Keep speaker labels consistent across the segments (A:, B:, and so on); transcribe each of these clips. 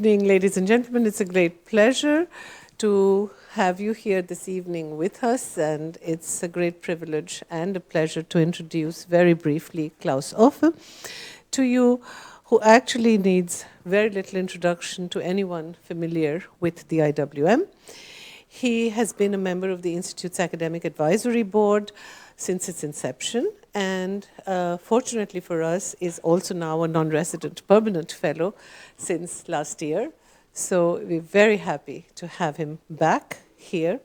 A: evening, ladies and gentlemen. It's a great pleasure to have you here this evening with us, and it's a great privilege and a pleasure to introduce very briefly Claus Offe to you, who actually needs very little introduction to anyone familiar with the IWM. He has been a member of the Institute's Academic Advisory Board since its inception, and fortunately for us, is also now a non-resident permanent fellow since last year. So we're very happy to have him back here.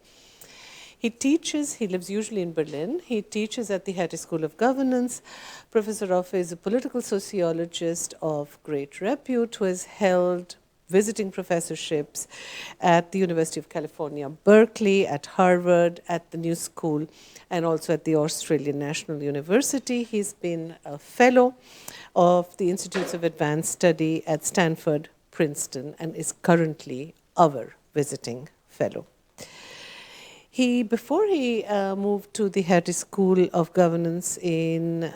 A: He teaches, he lives usually in Berlin. He teaches at the Hattie School of Governance. Professor Offe is a political sociologist of great repute who has held visiting professorships at the University of California, Berkeley, at Harvard, at the New School, and also at the Australian National University. He's been a fellow of the Institutes of Advanced Study at Stanford, Princeton, and is currently our visiting fellow. Before he moved to the Hattie School of Governance in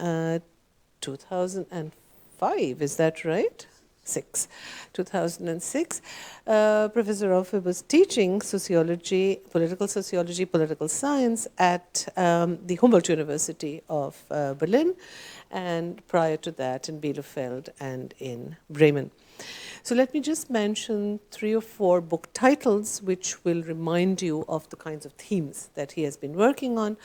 A: 2005, is that right? 2006, Professor Offe was teaching sociology, political science at the Humboldt University of Berlin, and prior to that in Bielefeld and in Bremen. So let me just mention 3 or 4 book titles which will remind you of the kinds of themes that he has been working on.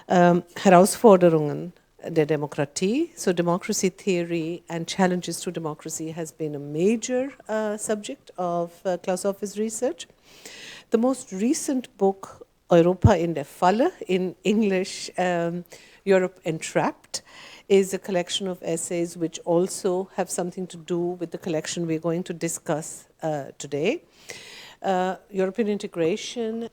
A: Herausforderungen der Demokratie, so democracy theory and challenges to democracy has been a major subject of Claus Offe's research. The most recent book, Europa in der Falle, in English, Europe Entrapped, is a collection of essays which also have something to do with the collection we're going to discuss today. European integration.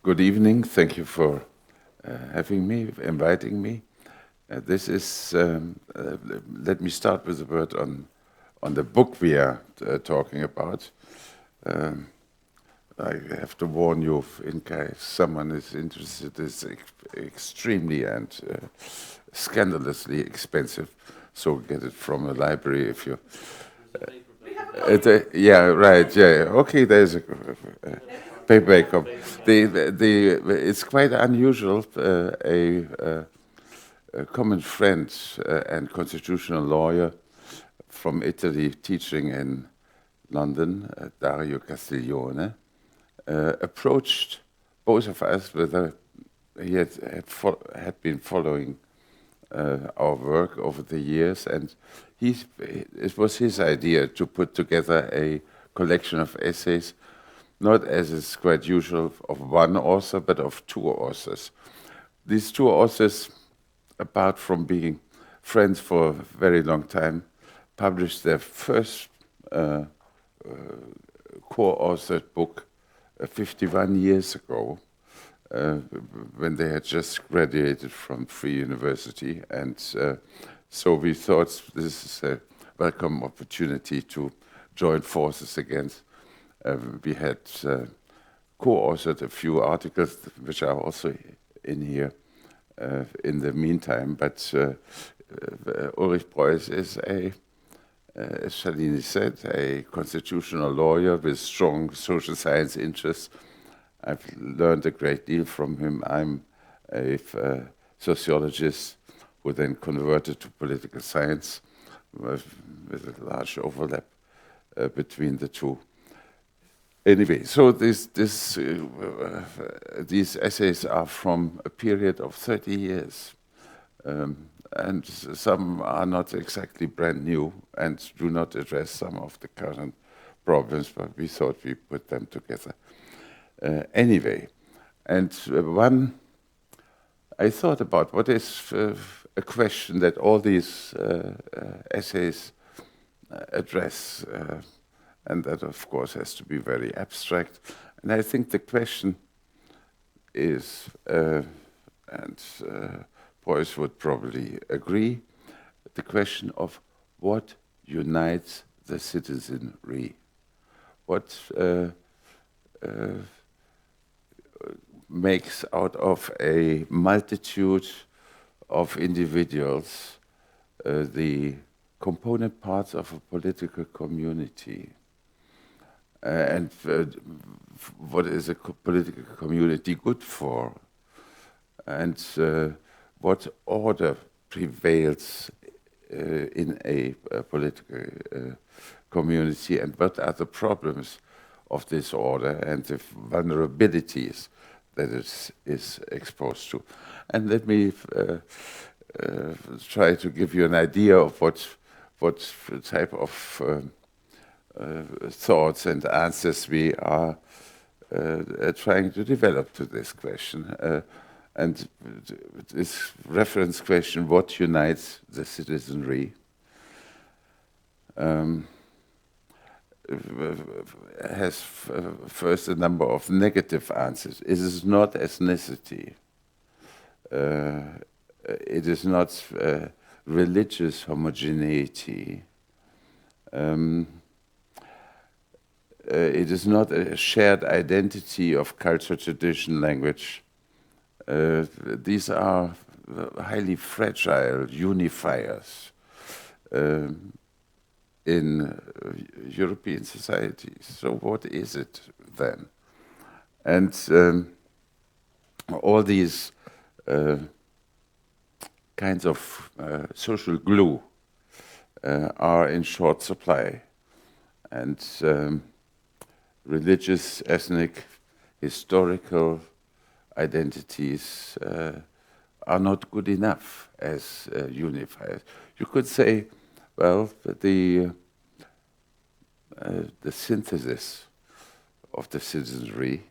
B: Good evening. Thank you for having me, inviting me. This is, let me start with a word on the book we are talking about. I have to warn you, in case someone is interested, it's extremely and scandalously expensive. So get it from a library if you... yeah, right, yeah. Okay, there's a paperback copy. It's quite unusual. A common friend and constitutional lawyer from Italy teaching in London, Dario Castiglione, approached both of us with he had been following our work over the years, and it was his idea to put together a collection of essays, not as is quite usual of one author, but of two authors. These two authors, apart from being friends for a very long time, published their first co-authored book 51 years ago, when they had just graduated from Free University. And so we thought this is a welcome opportunity to join forces again. We had co-authored a few articles, which are also in here in the meantime, but Ulrich Preuß is as Shalini said, a constitutional lawyer with strong social science interests. I've learned a great deal from him. I'm a sociologist who then converted to political science with a large overlap between the two. Anyway, so these essays are from a period of 30 years. And some are not exactly brand new and do not address some of the current problems, but we thought we put them together. Anyway, and I thought about what is a question that all these essays address, and that of course has to be very abstract. And I think the question is, Preuß would probably agree, the question of what unites the citizenry, what makes out of a multitude of individuals the component parts of a political community. And what is a political community good for? And what order prevails in a political community, and what are the problems of this order and the vulnerabilities that it is exposed to. And let me try to give you an idea of what type of thoughts and answers we are trying to develop to this question. And this reference question, what unites the citizenry, has first a number of negative answers. It is not ethnicity. It is not religious homogeneity. It is not a shared identity of culture, tradition, language. These are highly fragile unifiers in European societies. So what is it then? And all these kinds of social glue are in short supply. And religious, ethnic, historical identities are not good enough as unifiers. You could say, well, the synthesis of the citizenry,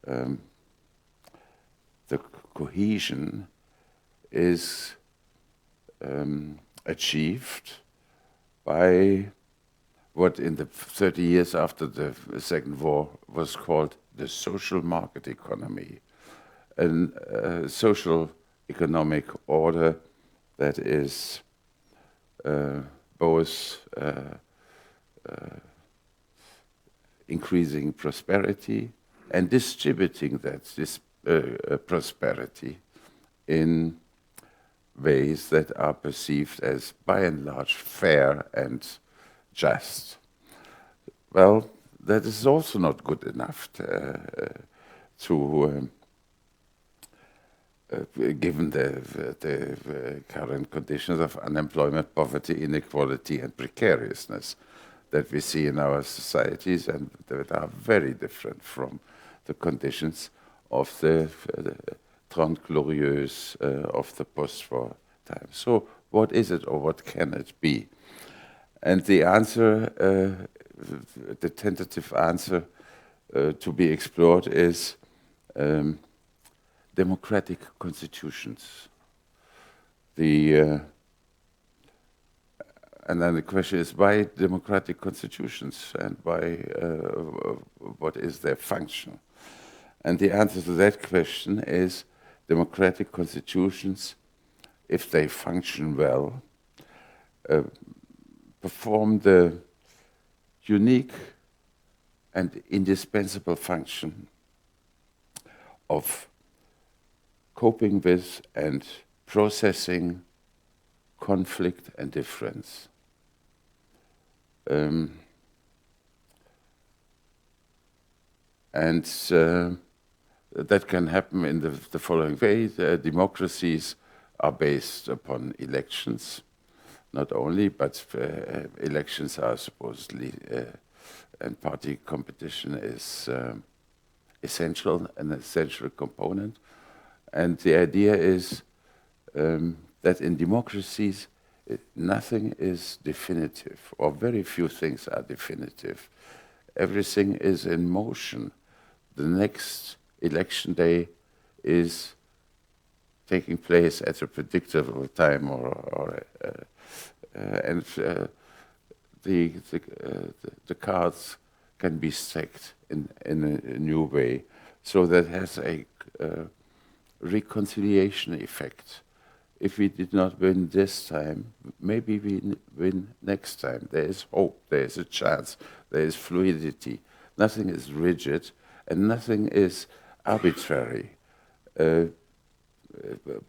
B: the cohesion is achieved by what in the 30 years after the Second War was called the social market economy, a social economic order that is both increasing prosperity and distributing this prosperity in ways that are perceived as, by and large, fair and just. Well, that is also not good enough given the current conditions of unemployment, poverty, inequality, and precariousness that we see in our societies, and that are very different from the conditions of the Trente Glorieuses of the post-war time. So what is it, or what can it be? And the answer, the tentative answer to be explored is democratic constitutions. And then the question is, why democratic constitutions, and why? What is their function? And the answer to that question is, democratic constitutions, if they function well, perform the unique and indispensable function of coping with and processing conflict and difference. That can happen in the following way. Democracies are based upon elections, not only, but elections are supposedly, and party competition is an essential component. And the idea is that in democracies, nothing is definitive, or very few things are definitive. Everything is in motion. The next election day is taking place at a predictable time, and the cards can be stacked in a new way. So that has a reconciliation effect. If we did not win this time, maybe we win next time. There is hope, there is a chance, there is fluidity. Nothing is rigid, and nothing is arbitrary.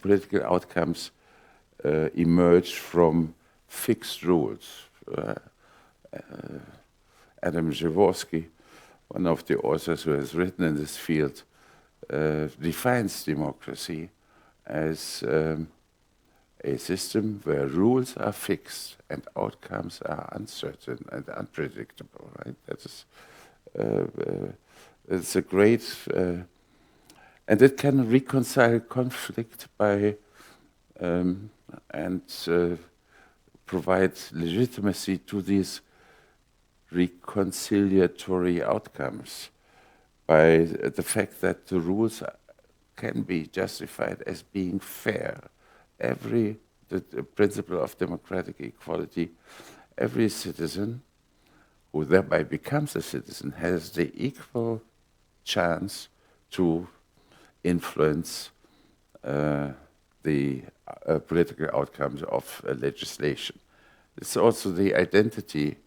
B: Political outcomes emerge from fixed rules. Adam Jaworski, one of the authors who has written in this field, defines democracy as a system where rules are fixed and outcomes are uncertain and unpredictable. Right? That is, it's a great, and it can reconcile conflict by provide legitimacy to these reconciliatory outcomes by the fact that the rules can be justified as being fair. The principle of democratic equality, every citizen who thereby becomes a citizen has the equal chance to influence the political outcomes of legislation. It's also the identity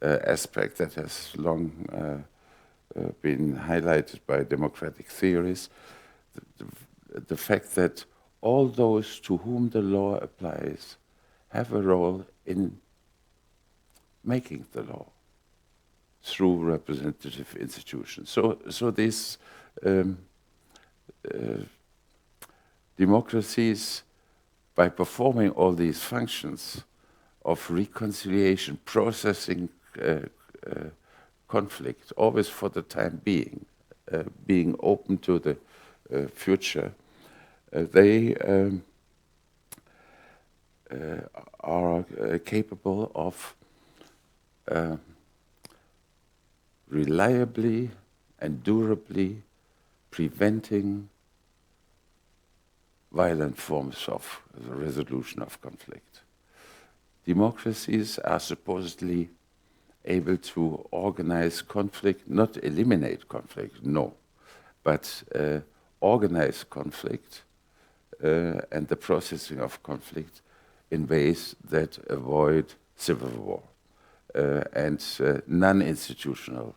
B: aspect that has long been highlighted by democratic theories, the fact that all those to whom the law applies have a role in making the law through representative institutions. So these democracies, by performing all these functions of reconciliation, processing conflict, always for the time being, being open to the future, they are capable of reliably and durably preventing violent forms of the resolution of conflict. Democracies are supposedly able to organize conflict, not eliminate conflict, no, but organize conflict and the processing of conflict in ways that avoid civil war and non-institutional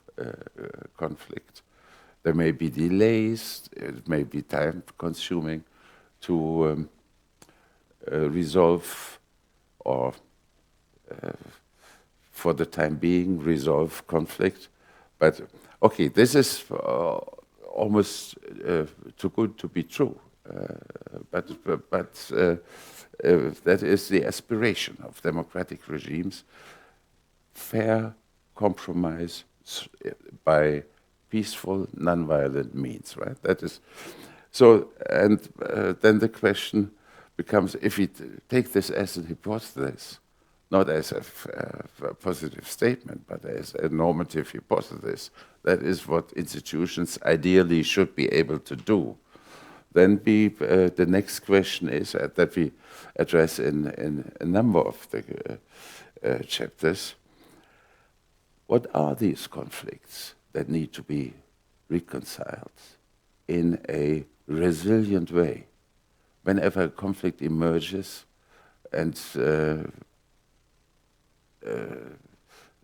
B: conflict. There may be delays, it may be time-consuming to resolve or for the time being, resolve conflict. But, okay, this is almost too good to be true. But that is the aspiration of democratic regimes, fair compromise by peaceful, non-violent means, right? That is, so, and then the question becomes, if we take this as an hypothesis, not as a positive statement, but as a normative hypothesis, that is what institutions ideally should be able to do, then the next question is that we address in a number of the chapters. What are these conflicts that need to be reconciled in a resilient way? Whenever a conflict emerges and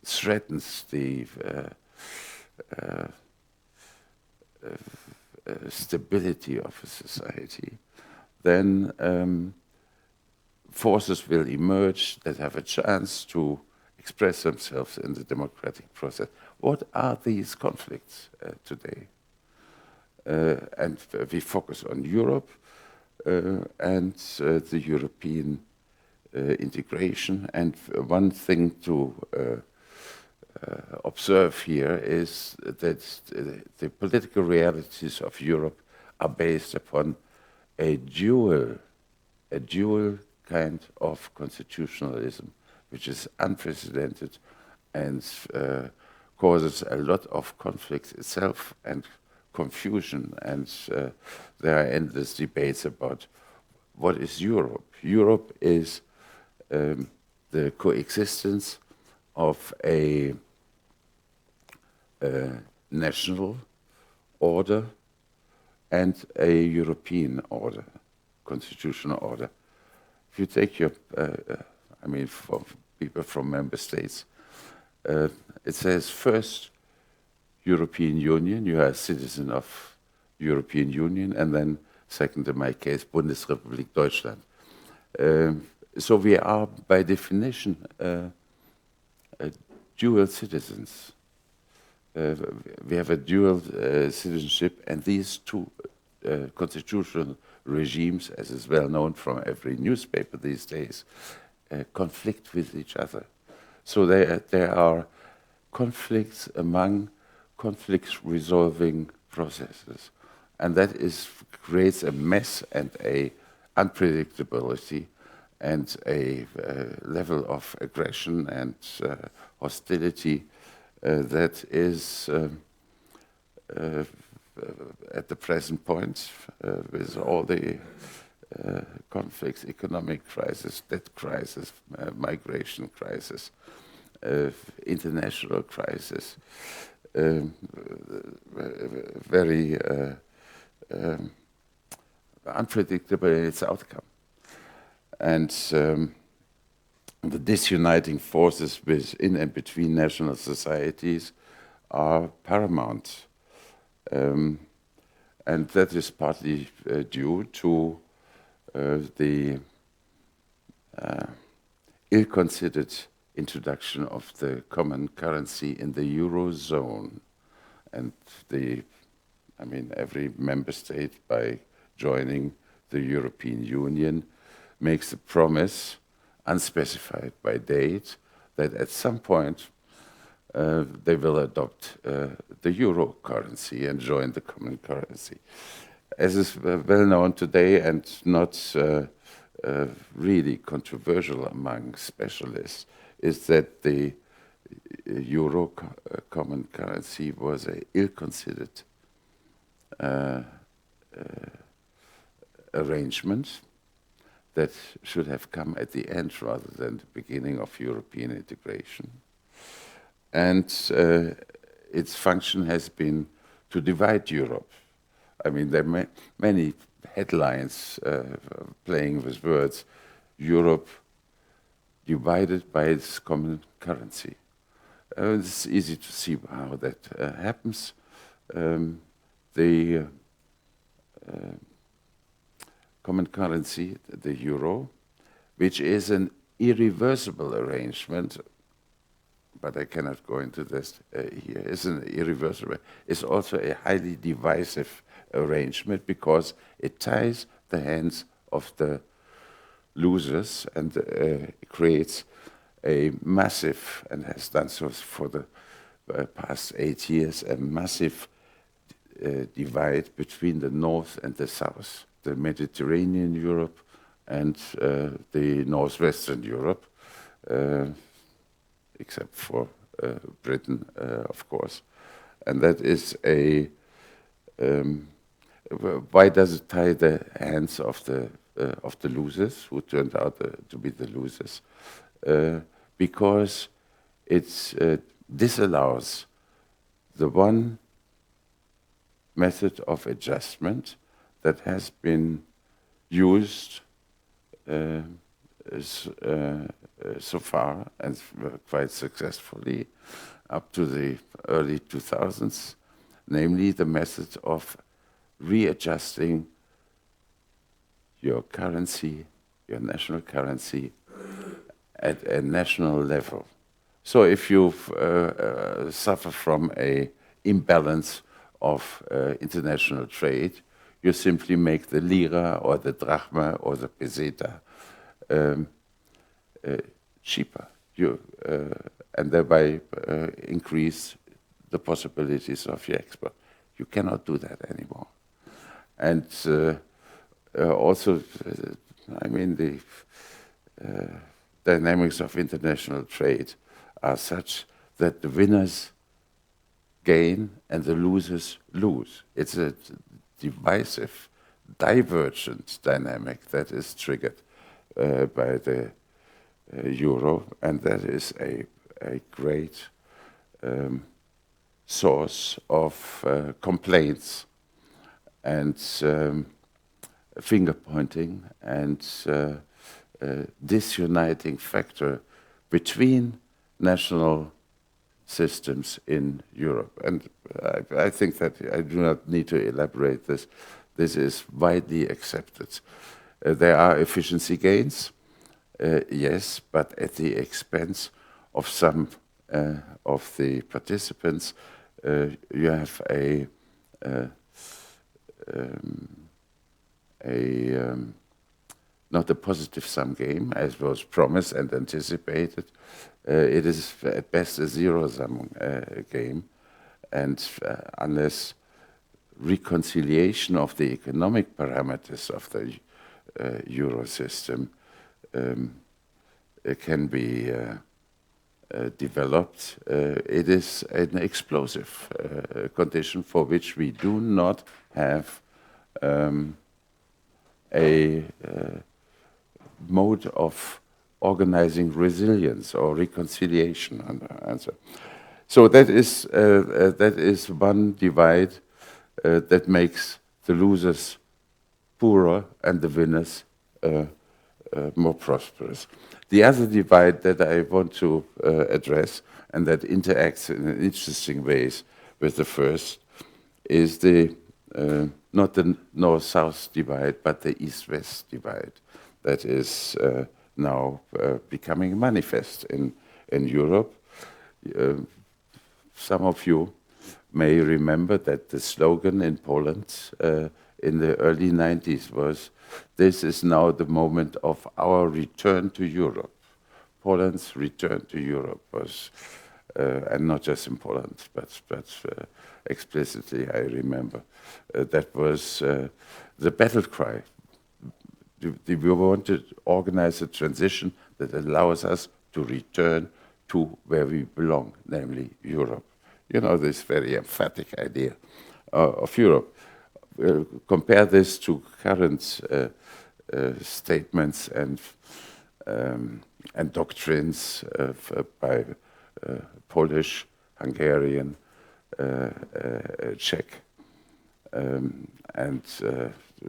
B: threatens the stability of a society, then forces will emerge that have a chance to express themselves in the democratic process. What are these conflicts today? And we focus on Europe and the European integration. And one thing to observe here is that the political realities of Europe are based upon a dual kind of constitutionalism, which is unprecedented and causes a lot of conflicts itself and confusion. And there are endless debates about what is Europe. Europe is the coexistence of a national order and a European order, constitutional order. If you take your, I mean, for people from member states, it says first European Union, you are a citizen of European Union, and then second, in my case, Bundesrepublik Deutschland. So we are, by definition, dual citizens. We have a dual citizenship, and these two constitutional regimes, as is well known from every newspaper these days, conflict with each other. So there are conflicts among conflict-resolving processes, and that creates a mess and a unpredictability and a level of aggression and hostility that is at the present point with all the conflicts, economic crisis, debt crisis, migration crisis, international crisis, very unpredictable in its outcome. And the disuniting forces within and between national societies are paramount. And that is partly due to the ill-considered introduction of the common currency in the Eurozone. And every member state, by joining the European Union, makes a promise, unspecified by date, that at some point they will adopt the euro currency and join the common currency. As is well known today and not really controversial among specialists, is that the euro common currency was an ill-considered arrangement that should have come at the end rather than the beginning of European integration. and its function has been to divide Europe. I mean, there are many headlines playing with words. Europe divided by its common currency. It's easy to see how that happens. The common currency, the euro, which is an irreversible arrangement, but I cannot go into this here, is an irreversible, is also a highly divisive arrangement because it ties the hands of the losers and creates a massive, and has done so for the past 8 years, a massive divide between the North and the South, the Mediterranean Europe and the Northwestern Europe, except for Britain, of course. And that is a, why does it tie the hands of the losers, who turned out to be the losers? Because it disallows the one method of adjustment that has been used so far, and quite successfully, up to the early 2000s, namely the method of readjusting your currency, your national currency, at a national level. So if you suffer from an imbalance of international trade, you simply make the lira or the drachma or the peseta cheaper, and thereby increase the possibilities of your export. You cannot do that anymore. And also, I mean, the dynamics of international trade are such that the winners gain and the losers lose. It's a divisive, divergent dynamic that is triggered by the euro, and that is a great source of complaints and finger-pointing and disuniting factor between national systems in Europe. And I think that I do not need to elaborate this. This is widely accepted. There are efficiency gains, yes, but at the expense of some of the participants. You have not a positive sum game, as was promised and anticipated. It is at best a zero-sum game, and unless reconciliation of the economic parameters of the euro system can be developed, it is an explosive condition for which we do not have a mode of organizing resilience or reconciliation answer. So that is one divide that makes the losers poorer and the winners more prosperous. The other divide that I want to address, and that interacts in interesting ways with the first, is the not the north-south divide, but the east-west divide that is now becoming manifest in Europe. Some of you may remember that the slogan in Poland in the early 90s was, "This is now the moment of our return to Europe." Poland's return to Europe was, and not just in Poland, but explicitly, I remember, that was the battle cry. We want to organize a transition that allows us to return to where we belong, namely Europe. You know, this very emphatic idea of Europe. Compare this to current statements and doctrines by Polish, Hungarian, Czech, and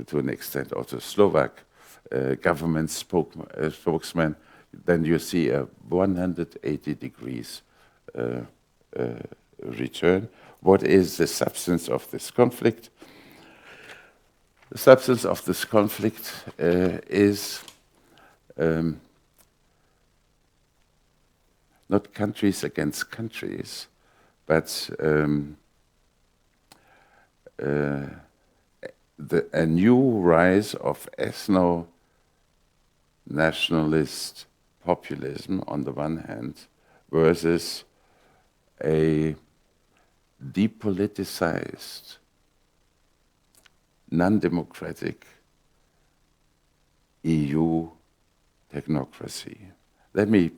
B: to an extent also Slovak government spokesman, then you see a 180 degrees return. What is the substance of this conflict? The substance of this conflict is not countries against countries, but a new rise of ethno-nationalist populism on the one hand versus a depoliticized, non-democratic EU technocracy. Let me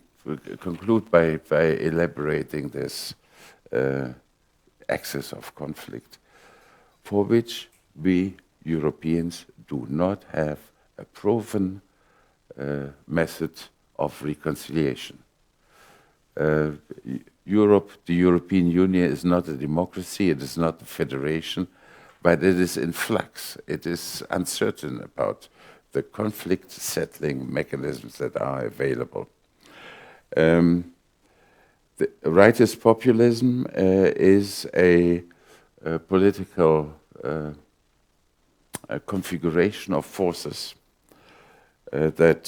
B: conclude by elaborating this axis of conflict, for which we Europeans do not have a proven method of reconciliation. Europe, the European Union, is not a democracy, it is not a federation, but it is in flux. It is uncertain about the conflict settling mechanisms that are available. The rightist populism is a political configuration of forces that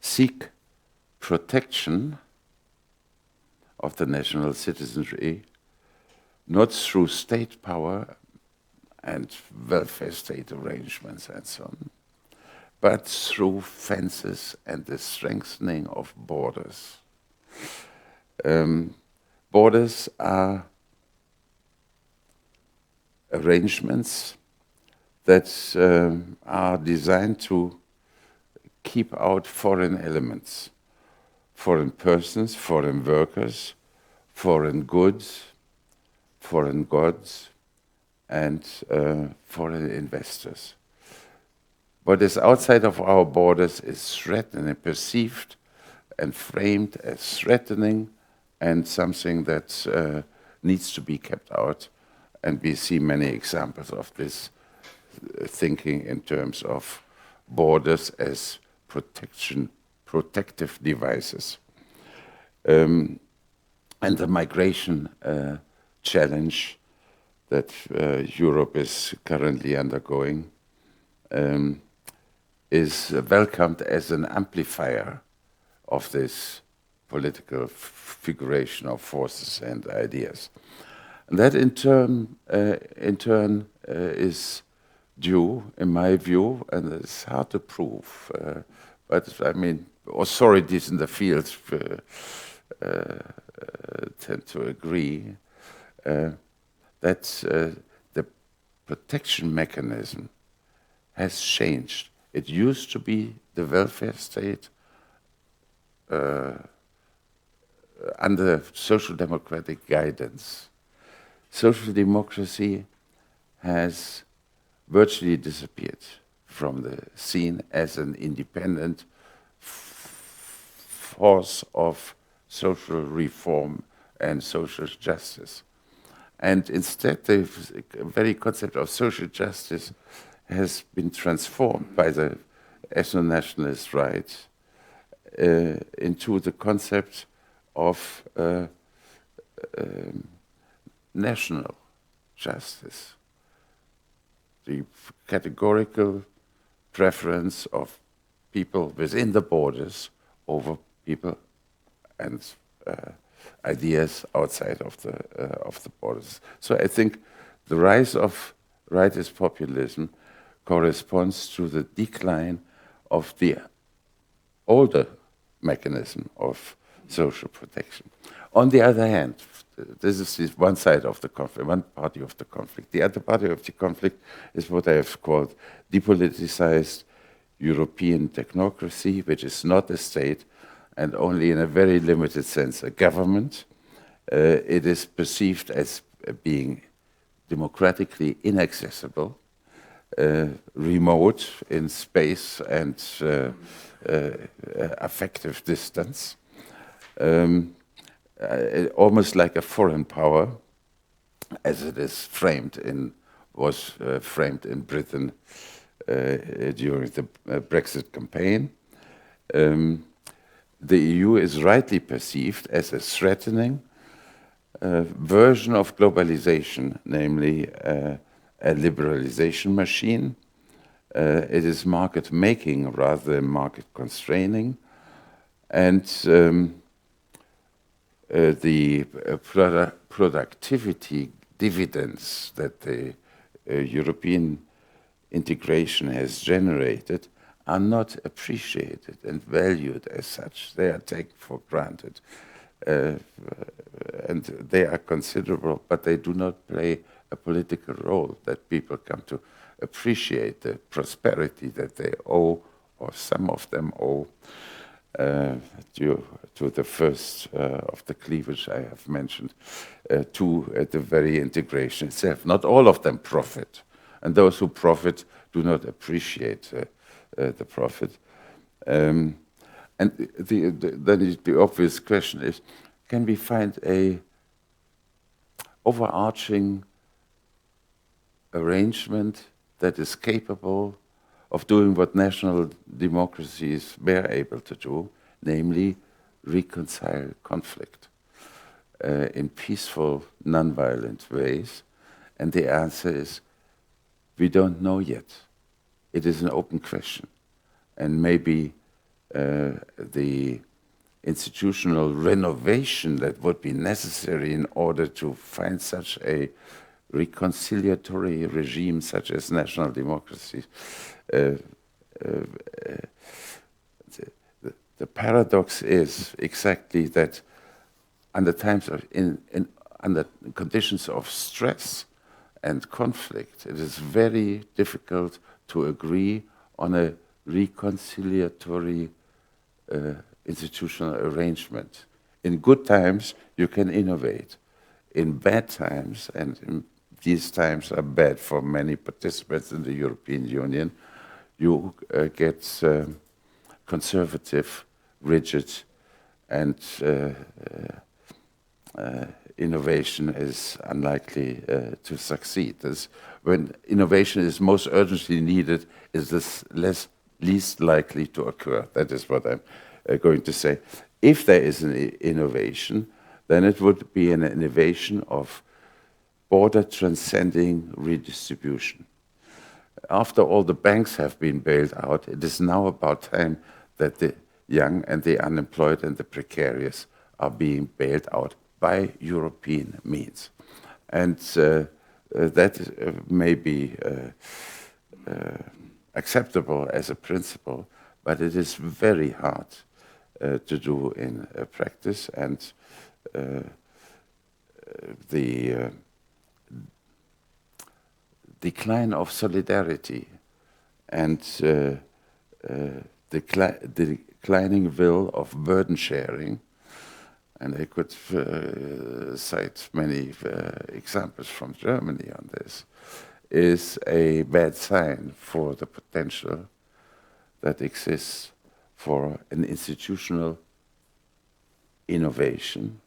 B: seek protection of the national citizenry, not through state power and welfare state arrangements and so on, but through fences and the strengthening of borders. Borders are arrangements that are designed to keep out foreign elements, foreign persons, foreign workers, foreign goods, foreign gods, and foreign investors. What is outside of our borders is threatened and perceived and framed as threatening and something that needs to be kept out. And we see many examples of this thinking in terms of borders as protective devices. And the migration challenge that Europe is currently undergoing is welcomed as an amplifier of this political figuration of forces and ideas. And that in turn is due, in my view, and it's hard to prove, but I mean, authorities in the field tend to agree that the protection mechanism has changed. It used to be the welfare state under social democratic guidance. Social democracy has virtually disappeared from the scene as an independent force of social reform and social justice. And instead, the very concept of social justice has been transformed by the ethno-nationalist right into the concept of national justice. The categorical preference of people within the borders over people and ideas outside of the borders. So I think the rise of rightist populism corresponds to the decline of the older mechanism of social protection. On the other hand, this is one side of the conflict, one party of the conflict. The other party of the conflict is what I have called depoliticized European technocracy, which is not a state and only in a very limited sense a government. It is perceived as being democratically inaccessible, remote in space and affective distance. almost like a foreign power, as it is was framed in Britain during the Brexit campaign. The EU is rightly perceived as a threatening version of globalization, namely a liberalization machine. It is market making rather than market constraining, and the productivity dividends that the European integration has generated are not appreciated and valued as such. They are taken for granted. And they are considerable, but they do not play a political role that people come to appreciate the prosperity that they owe, or some of them owe, due to the first of the cleavage I have mentioned, to the very integration itself. Not all of them profit, and those who profit do not appreciate the profit. And then the obvious question is, can we find a overarching arrangement that is capable of doing what national democracies were able to do, namely reconcile conflict in peaceful, non-violent ways? And the answer is, we don't know yet. It is an open question. And maybe the institutional renovation that would be necessary in order to find such a reconciliatory regime such as national democracies. The paradox is exactly that under times of under conditions of stress and conflict, it is very difficult to agree on a reconciliatory institutional arrangement. In good times, you can innovate. In bad times, and these times are bad for many participants in the European Union, you get conservative, rigid, and innovation is unlikely to succeed. When innovation is most urgently needed, is this least likely to occur. That is what I'm going to say. If there is an innovation, then it would be an innovation of border-transcending redistribution. After all the banks have been bailed out, it is now about time that the young and the unemployed and the precarious are being bailed out by European means. And that may be acceptable as a principle, but it is very hard to do in practice, and the decline of solidarity and the declining will of burden sharing, and I could cite many examples from Germany on this, is a bad sign for the potential that exists for an institutional innovation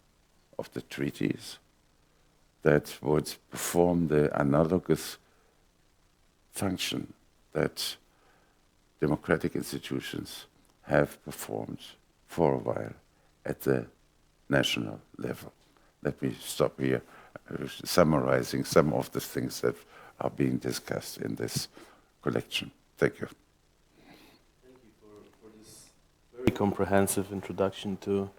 B: of the treaties that would perform the analogous function that democratic institutions have performed for a while at the national level. Let me stop here, summarizing some of the things that are being discussed in this collection. Thank you.
C: Thank you for this very comprehensive introduction to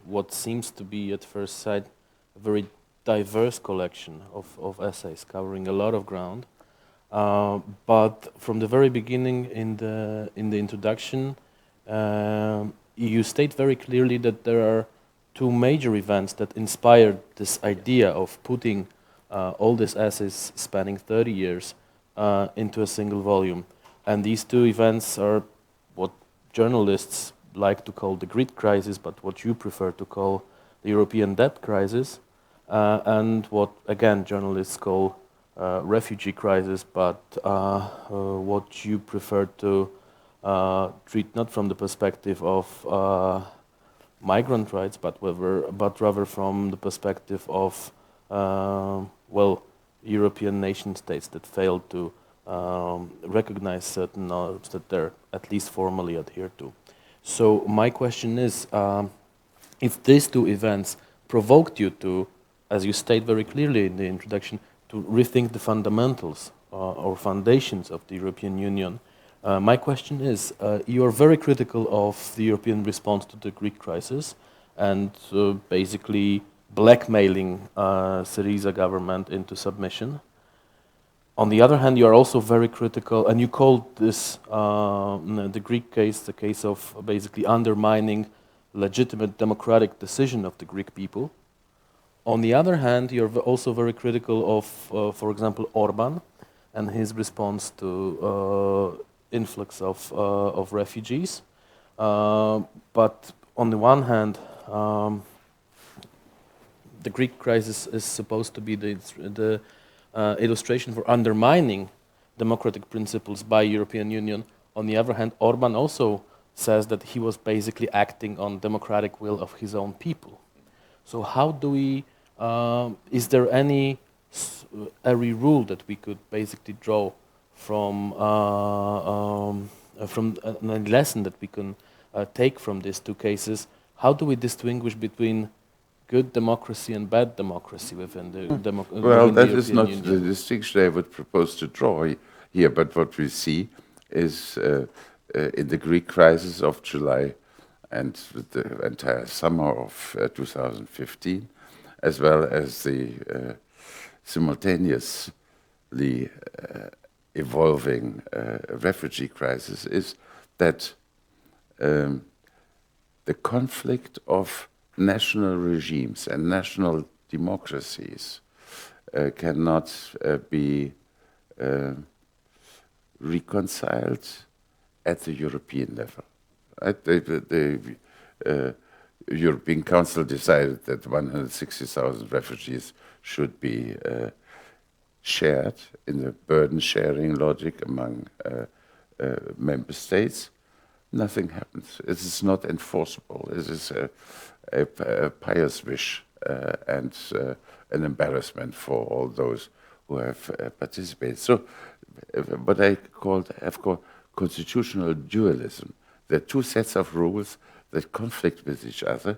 C: what seems to be at first sight a very diverse collection of essays covering a lot of ground. But from the very beginning in the introduction, you state very clearly that there are two major events that inspired this idea of putting all these essays spanning 30 years into a single volume. And these two events are what journalists like to call the grid crisis, but what you prefer to call the European debt crisis, and what, again, journalists call refugee crisis, but what you prefer to treat not from the perspective of migrant rights, but rather from the perspective of European nation states that failed to recognize certain norms that they're at least formally adhered to. So my question is, if these two events provoked you to, as you state very clearly in the introduction, to rethink the fundamentals or foundations of the European Union, my question is, you are very critical of the European response to the Greek crisis and basically blackmailing Syriza government into submission. On the other hand, you are also very critical, and you called this, the Greek case, the case of basically undermining legitimate democratic decision of the Greek people. On the other hand, you're also very critical of, for example, Orban and his response to influx of refugees. But on the one hand, the Greek crisis is supposed to be the illustration for undermining democratic principles by European Union. On the other hand, Orban also says that he was basically acting on democratic will of his own people. So how do we, is there any rule that we could basically draw from a lesson that we can take from these two cases? How do we distinguish between good democracy and bad democracy within the
B: well,
C: within
B: that
C: the
B: is
C: European
B: not
C: Union?
B: the distinction I would propose to draw here, but what we see is in the Greek crisis of July and the entire summer of 2015, as well as the simultaneously evolving refugee crisis, is that the conflict of national regimes and national democracies cannot be reconciled at the European level. Right? The European Council decided that 160,000 refugees should be shared in the burden-sharing logic among member states. Nothing happens. It is not enforceable. It is a pious wish and an embarrassment for all those who have participated. So, what I have called constitutional dualism. There are two sets of rules that conflict with each other: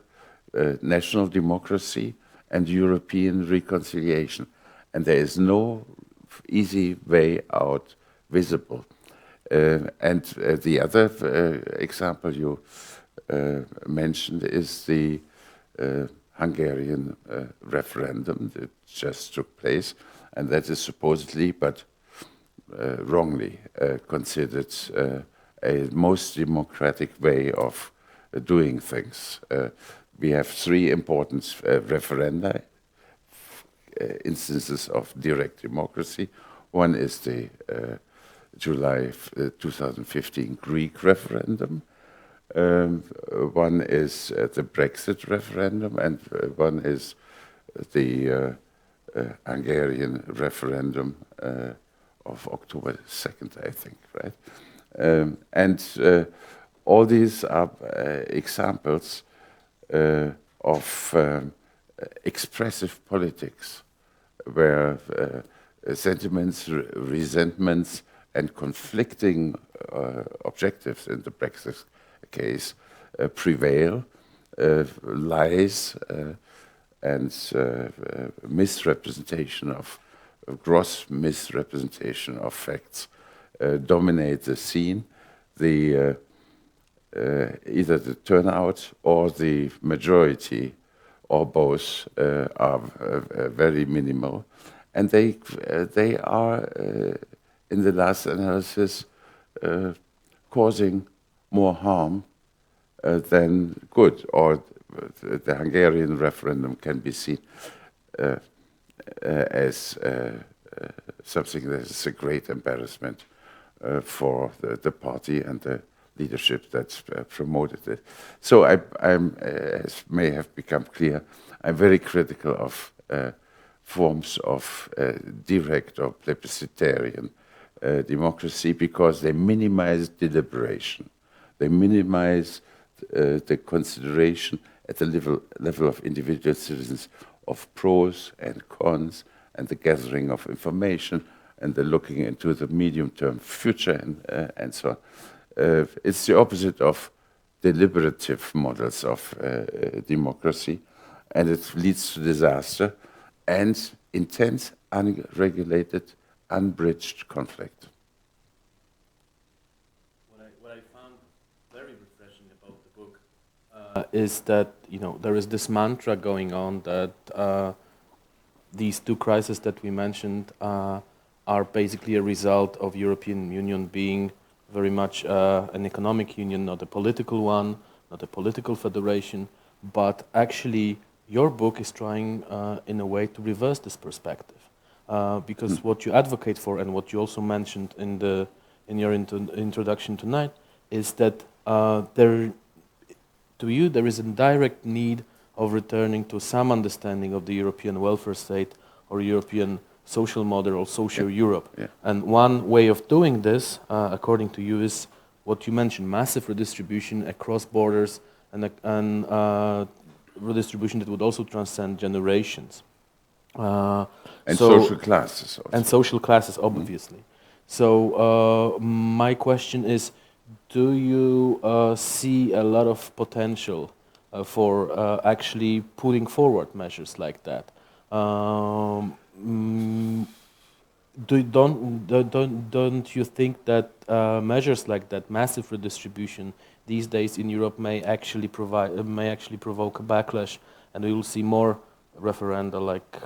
B: national democracy and European reconciliation, and there is no easy way out visible. And the other example you mentioned is the Hungarian referendum that just took place, and that is supposedly, but wrongly, considered a most democratic way of doing things. We have three important referenda, instances of direct democracy. One is the July 2015 Greek referendum. One is the Brexit referendum, and one is the Hungarian referendum of October 2nd, I think, right? And all these are examples of expressive politics, where sentiments, resentments, and conflicting objectives in the Brexit case prevail, lies and misrepresentation of gross misrepresentation of facts dominate the scene. The either the turnout or the majority or both are very minimal, and they are in the last analysis causing more harm than good. Or the Hungarian referendum can be seen as something that is a great embarrassment for the party and the leadership that promoted it. So I'm, as may have become clear, I'm very critical of forms of direct or plebiscitarian democracy, because they minimize deliberation, they minimize the consideration at the level of individual citizens, of pros and cons, and the gathering of information, and the looking into the medium-term future, and so on. It's the opposite of deliberative models of democracy, and it leads to disaster and intense, unregulated, unbridged conflict.
C: What I found very refreshing about the book is that there is this mantra going on that these two crises that we mentioned are basically a result of European Union being very much an economic union, not a political one, not a political federation, but actually your book is trying in a way to reverse this perspective. Because what you advocate for and what you also mentioned in your introduction tonight is that to you there is a direct need of returning to some understanding of the European welfare state or European social model or social Europe.
B: Yeah.
C: And one way of doing this, according to you, is what you mentioned, massive redistribution across borders and redistribution that would also transcend generations.
B: And social classes also.
C: And social classes, obviously. So my question is, do you see a lot of potential for actually putting forward measures like that? Don't you think that measures like that, massive redistribution, these days in Europe may actually provoke a backlash, and we will see more referenda like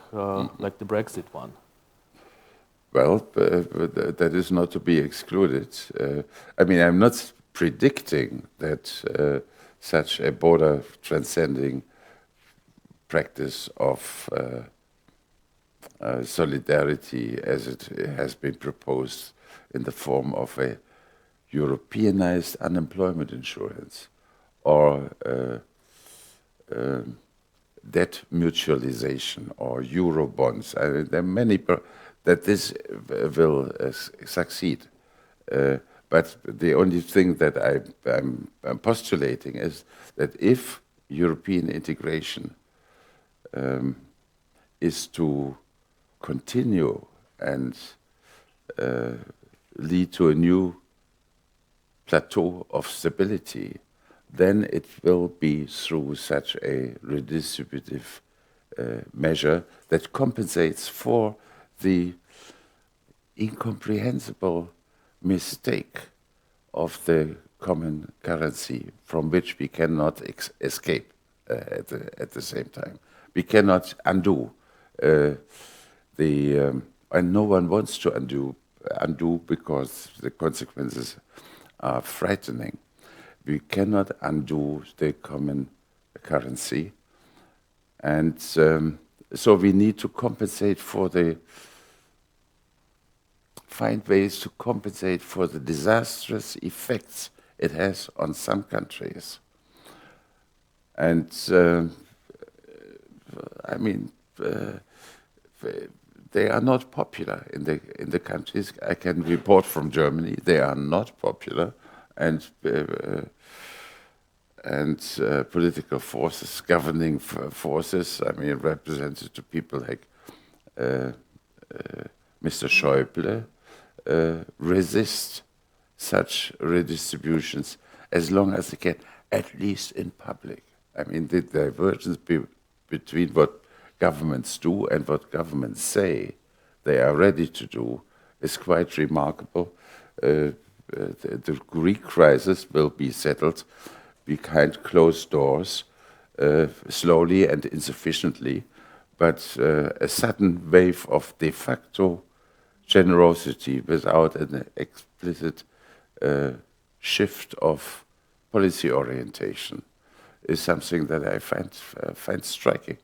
C: the Brexit one?
B: Well, that is not to be excluded. I mean, I'm not predicting that such a border-transcending practice of solidarity, as it has been proposed in the form of a Europeanized unemployment insurance or debt mutualization or euro bonds. There are many that this will succeed. But the only thing that I'm postulating is that if European integration is to continue and lead to a new plateau of stability, then it will be through such a redistributive measure that compensates for the incomprehensible mistake of the common currency from which we cannot escape at the same time. We cannot undo and no one wants to undo because the consequences are frightening. We cannot undo the common currency, and so we need to find ways to compensate for the disastrous effects it has on some countries. And I mean, they are not popular in the countries. I can report from Germany, they are not popular, and political forces, governing forces, I mean, represented to people like Mr. Schäuble, resist such redistributions as long as they can, at least in public. I mean, the divergence between what governments do and what governments say they are ready to do is quite remarkable. The Greek crisis will be settled behind closed doors, slowly and insufficiently, but a sudden wave of de facto generosity without an explicit shift of policy orientation is something that I find striking.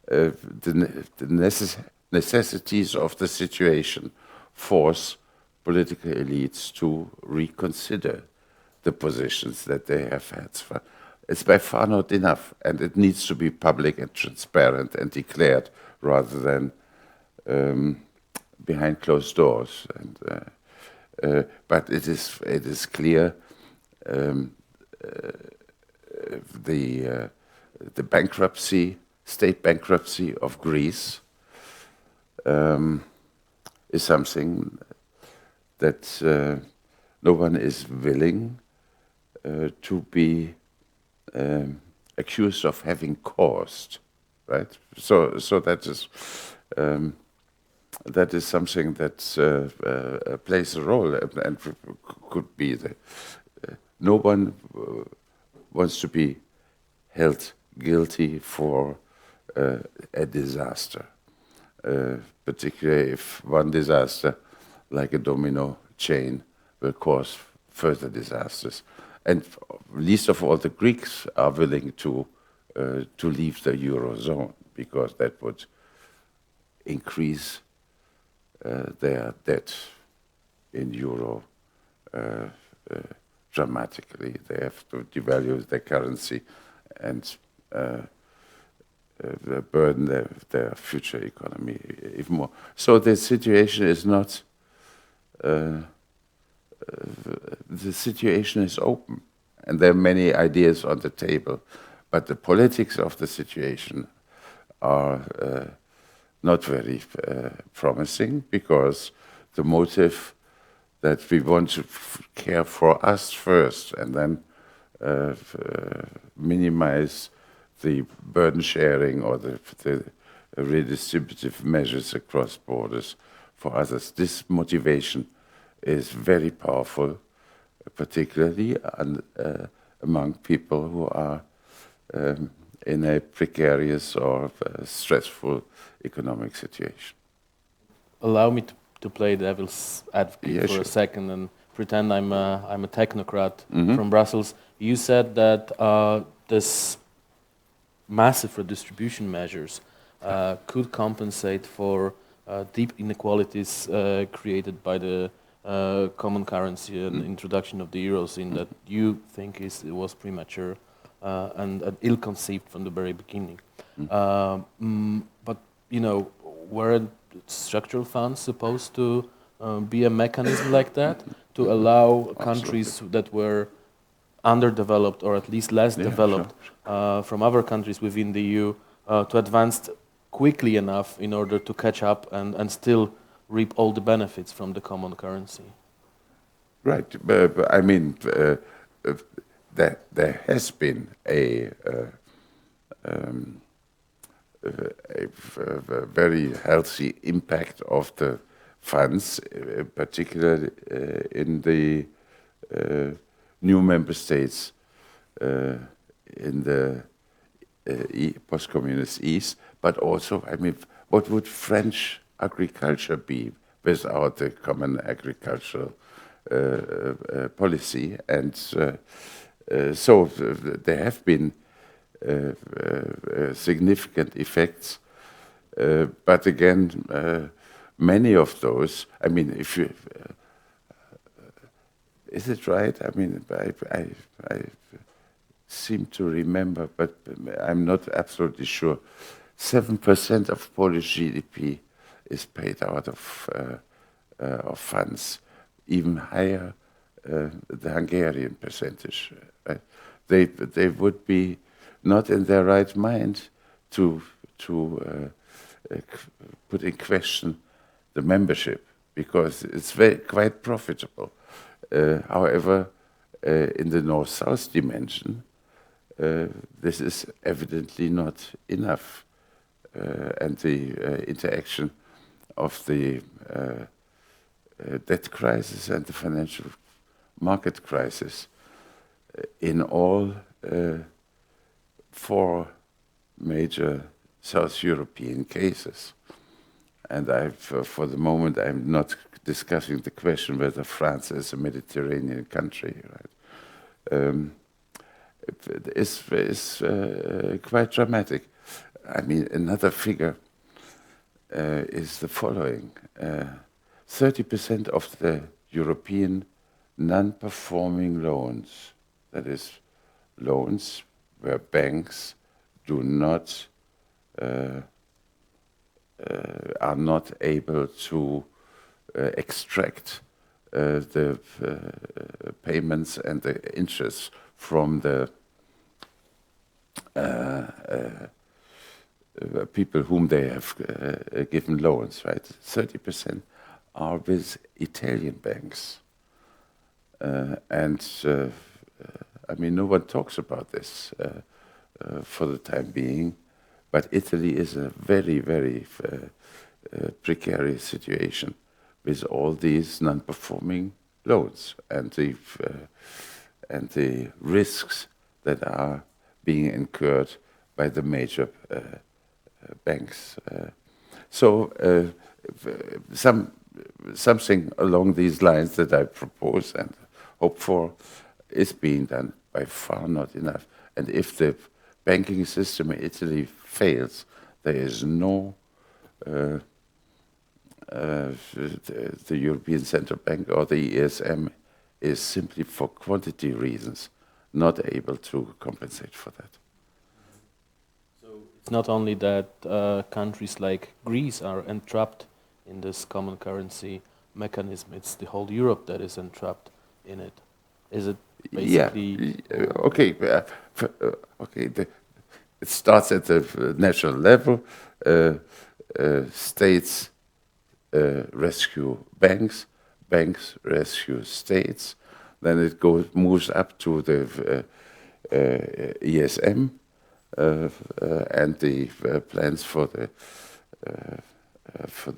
B: The necessities of the situation force political elites to reconsider the positions that they have had. It's by far not enough, and it needs to be public and transparent and declared rather than behind closed doors. And, but it is clear the the bankruptcy, state bankruptcy of Greece is something that no one is willing to be accused of having caused, right? So that is something that plays a role and could be the. No one wants to be held guilty for a disaster, particularly if one disaster, like a domino chain, will cause further disasters. And least of all, the Greeks are willing to leave the Eurozone because that would increase their debt in euro dramatically. They have to devalue their currency and burden their future economy even more. So the situation is not. The situation is open, and there are many ideas on the table, but the politics of the situation are not very promising, because the motive that we want to care for us first and then minimize the burden sharing or the redistributive measures across borders for others. This motivation is very powerful, particularly among people who are in a precarious or stressful economic situation.
C: Allow me to play devil's advocate for
B: sure.
C: a second and pretend I'm a technocrat from Brussels. You said that this massive redistribution measures could compensate for deep inequalities created by the common currency and introduction of the eurozone, that you think it was premature and ill-conceived from the very beginning. But weren't structural funds supposed to be a mechanism like that to allow countries that were underdeveloped or at least less developed from other countries within the EU to advance quickly enough in order to catch up and still reap all the benefits from the common currency?
B: Right. But I mean, there has been a very healthy impact of the funds, particularly in the new member states in the post-communist East, but also, I mean, what would French agriculture be without the common agricultural policy? And so there have been significant effects, but again, many of those, I mean, if you, is it right? I mean, I seem to remember, but I'm not absolutely sure, 7% of Polish GDP is paid out of funds, even higher the Hungarian percentage. Right? They would be not in their right mind to put in question the membership, because it's quite profitable. However, in the North-South dimension, this is evidently not enough, and the interaction of the debt crisis and the financial market crisis in all four major South European cases. And for the moment, I'm not discussing the question whether France is a Mediterranean country, right? It's quite dramatic. I mean, another figure is the following. 30% of the European non-performing loans, that is, loans where banks do not are not able to extract the payments and the interest from the people whom they have given loans, right? 30% are with Italian banks. I mean, no one talks about this for the time being, but Italy is a very, very precarious situation with all these non-performing loans and the risks that are being incurred by the major banks. Something along these lines that I propose and hope for is being done, by far not enough. And if the banking system in Italy fails, there is no the European Central Bank or the ESM is simply for quantity reasons not able to compensate for that.
C: So it's not only that countries like Greece are entrapped in this common currency mechanism, it's the whole Europe that is entrapped in it. Is it basically...
B: Yeah, okay. It starts at the national level. States rescue banks, banks rescue states. Then it moves up to the ESM and the plans for the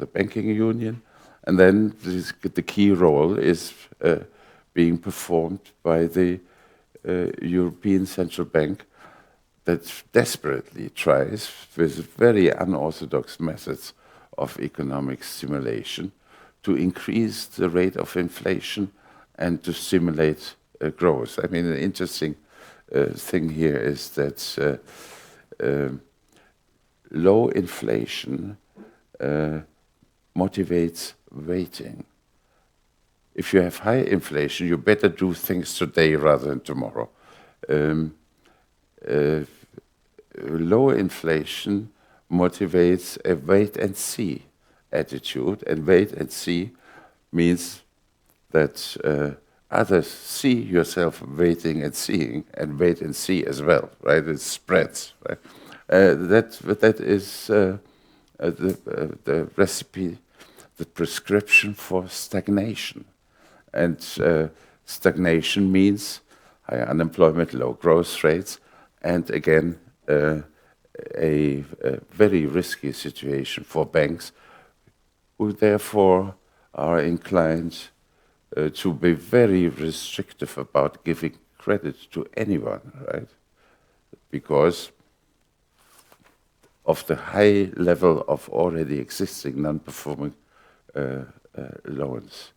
B: banking union. And then the key role is being performed by the European Central Bank, that desperately tries, with very unorthodox methods of economic stimulation, to increase the rate of inflation and to stimulate growth. I mean, an interesting thing here is that low inflation motivates waiting. If you have high inflation, you better do things today rather than tomorrow. Low inflation motivates a wait-and-see attitude, and wait-and-see means that others see yourself waiting and seeing, and wait and see as well, right? It spreads, right? That is the recipe, the prescription for stagnation. And stagnation means high unemployment, low growth rates, and again, a very risky situation for banks, who therefore are inclined to be very restrictive about giving credit to anyone, right? Because of the high level of already existing non-performing loans.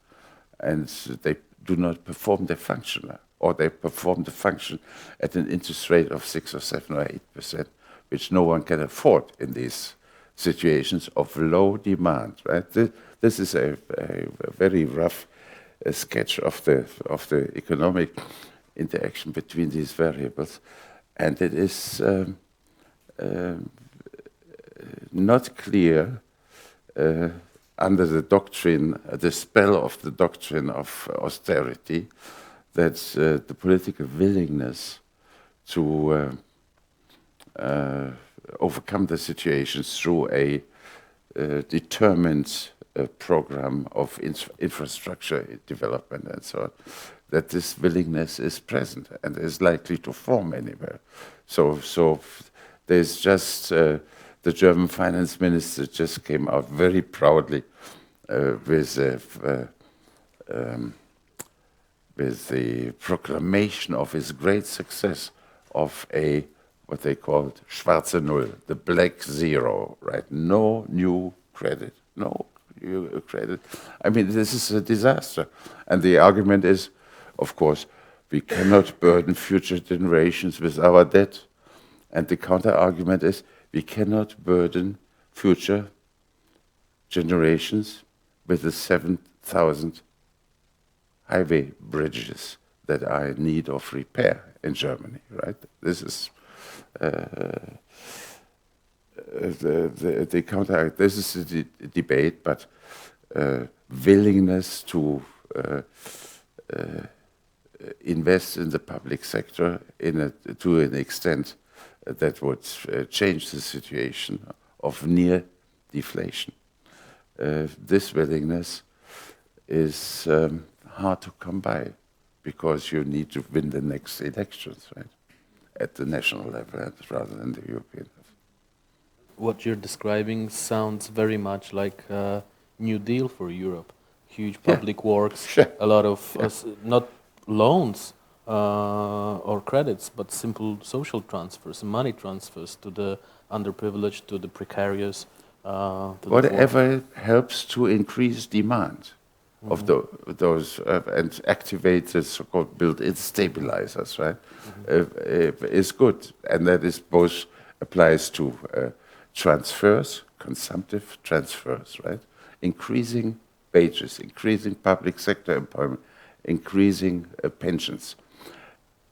B: And they do not perform their function, or they perform the function at an interest rate of 6 or 7 or 8%, which no one can afford in these situations of low demand, right? This is a very rough sketch of the economic interaction between these variables, and it is not clear under the doctrine, the spell of the doctrine of austerity, that the political willingness to overcome the situations through a determined program of infrastructure development and so on, that this willingness is present and is likely to form anywhere. So there's just the German finance minister just came out very proudly with the proclamation of his great success of what they called schwarze Null, the black zero, right? No new credit, no new credit. I mean, this is a disaster. And the argument is, of course, we cannot burden future generations with our debt. And the counter-argument is, we cannot burden future generations with the 7,000 highway bridges that are in need of repair in Germany, right? This is the counter. This is the debate, but willingness to invest in the public sector to an extent that would change the situation of near deflation. This willingness is hard to come by because you need to win the next elections, right? At the national level rather than the European level.
C: What you're describing sounds very much like a New Deal for Europe. Huge public works, a lot of, not loans or credits, but simple social transfers, money transfers to the underprivileged, to the precarious.
B: Whatever helps to increase demand of those and activate the so-called built-in stabilizers, right, is good. And that is both applies to transfers, consumptive transfers, right, increasing wages, increasing public sector employment, increasing pensions,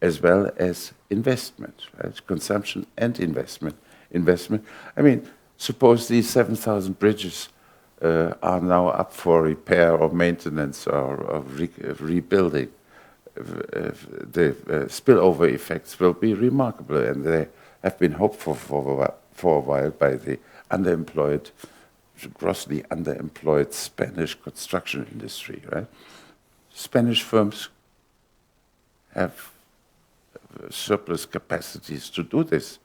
B: as well as investment, right, consumption and investment. I mean, suppose these 7,000 bridges are now up for repair or maintenance or rebuilding. The spillover effects will be remarkable, and they have been hoped for a while by the grossly underemployed Spanish construction industry. Right? Spanish firms have surplus capacities to do this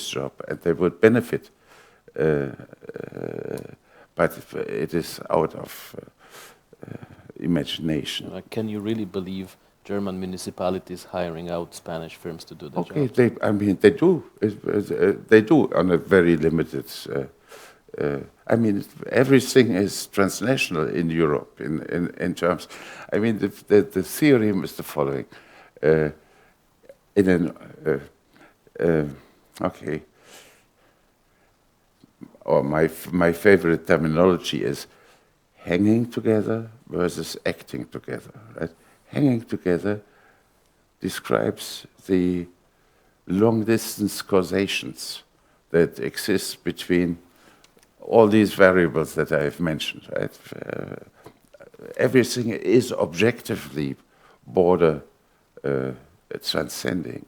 B: job, and they would benefit. But it is out of imagination.
C: Can you really believe German municipalities hiring out Spanish firms to do the job?
B: Okay, they do. They do on a very limited. I mean, everything is transnational in Europe in terms. I mean, the theorem is the following. Or my favorite terminology is hanging together versus acting together. Right? Hanging together describes the long-distance causations that exist between all these variables that I have mentioned. Right? Everything is objectively border transcending.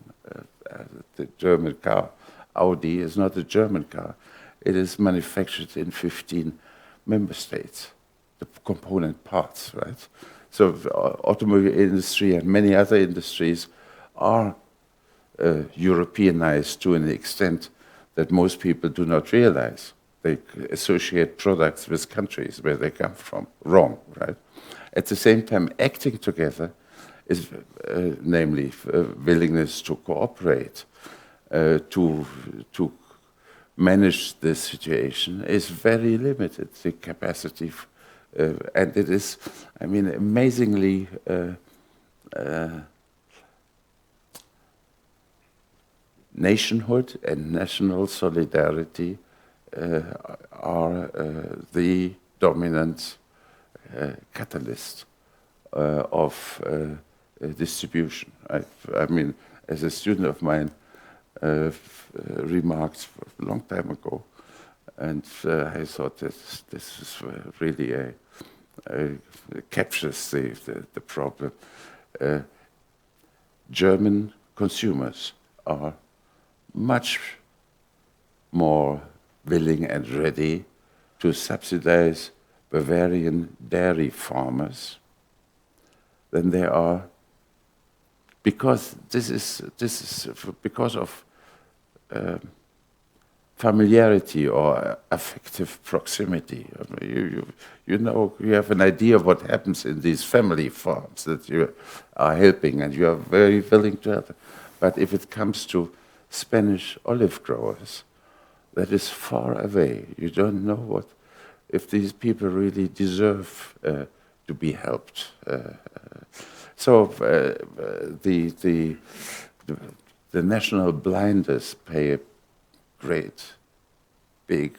B: The German car, Audi, is not a German car. It is manufactured in 15 member states, the component parts, right? So the automobile industry and many other industries are Europeanized to an extent that most people do not realize. They associate products with countries where they come from. Wrong, right? At the same time, acting together is namely willingness to cooperate, to manage this situation is very limited, the capacity, and it is, I mean, amazingly nationhood and national solidarity are the dominant catalyst of distribution. I mean, as a student of mine, remarked a long time ago, and I thought this is really captures the problem. German consumers are much more willing and ready to subsidize Bavarian dairy farmers than they are, because this is because of familiarity or affective proximity. You know, you have an idea of what happens in these family farms that you are helping, and you are very willing to help. But if it comes to Spanish olive growers, that is far away. You don't know if these people really deserve to be helped. So the national blinders play a great, big,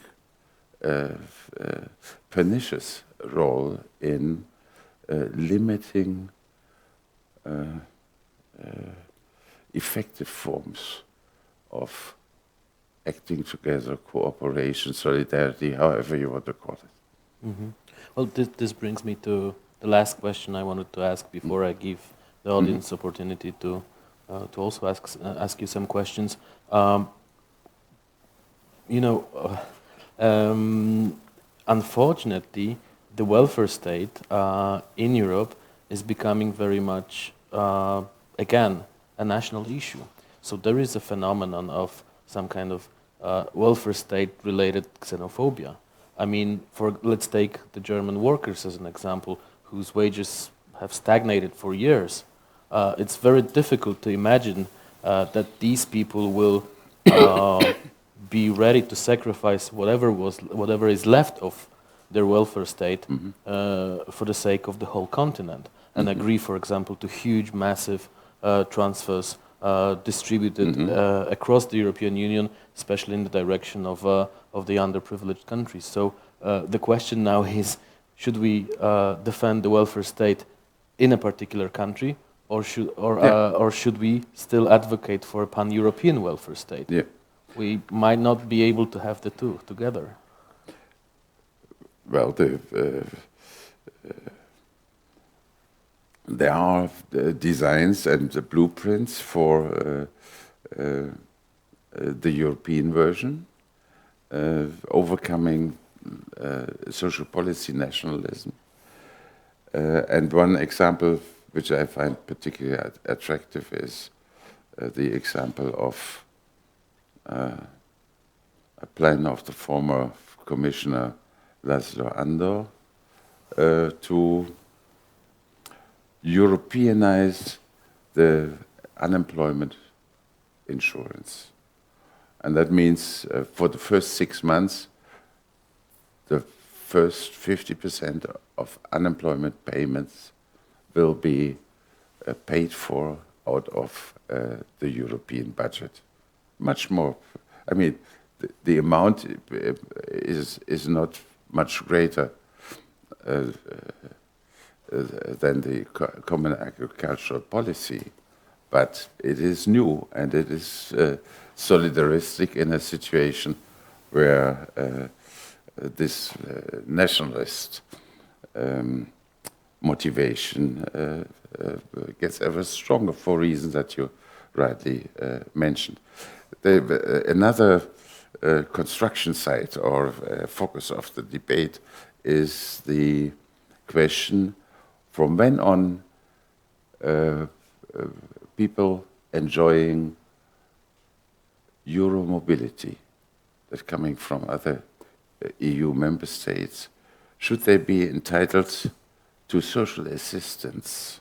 B: pernicious role in limiting effective forms of acting together, cooperation, solidarity, however you want to call it.
C: Mm-hmm. Well, this brings me to the last question I wanted to ask before I give the audience opportunity to also ask you some questions. you know, unfortunately, the welfare state in Europe is becoming very much, again, a national issue. So there is a phenomenon of some kind of welfare state-related xenophobia. I mean, let's take the German workers as an example, whose wages have stagnated for years. It's very difficult to imagine that these people will be ready to sacrifice whatever is left of their welfare state for the sake of the whole continent, and agree, for example, to huge, massive transfers distributed across the European Union, especially in the direction of the underprivileged countries. So the question now is, should we defend the welfare state in a particular country, or should we still advocate for a pan-European welfare state?
B: Yeah.
C: We might not be able to have the two together.
B: Well, there are designs and blueprints for the European version, overcoming social policy nationalism. And one example which I find particularly attractive is the example of a plan of the former Commissioner Laszlo Andor to Europeanize the unemployment insurance. And that means for the first 6 months, the first 50% of unemployment payments will be paid for out of the European budget. Much more. I mean, the amount is not much greater than the common agricultural policy, but it is new and it is solidaristic in a situation where this nationalist motivation gets ever stronger for reasons that you rightly mentioned. Another construction site or focus of the debate is the question, from when on people enjoying Euro mobility that coming from other EU member states, should they be entitled to social assistance,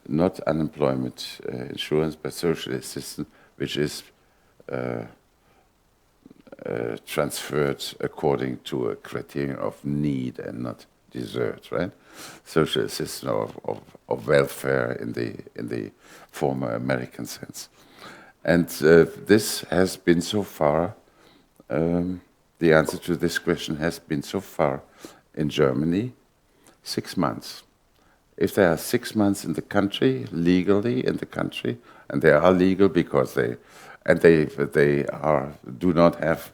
B: not unemployment insurance, but social assistance, which is transferred according to a criterion of need and not desert, right? Social assistance of welfare in the former American sense. And this has been so far, the answer to this question has been so far in Germany, 6 months. If they are 6 months in the country, legally in the country, and they are legal because they do not have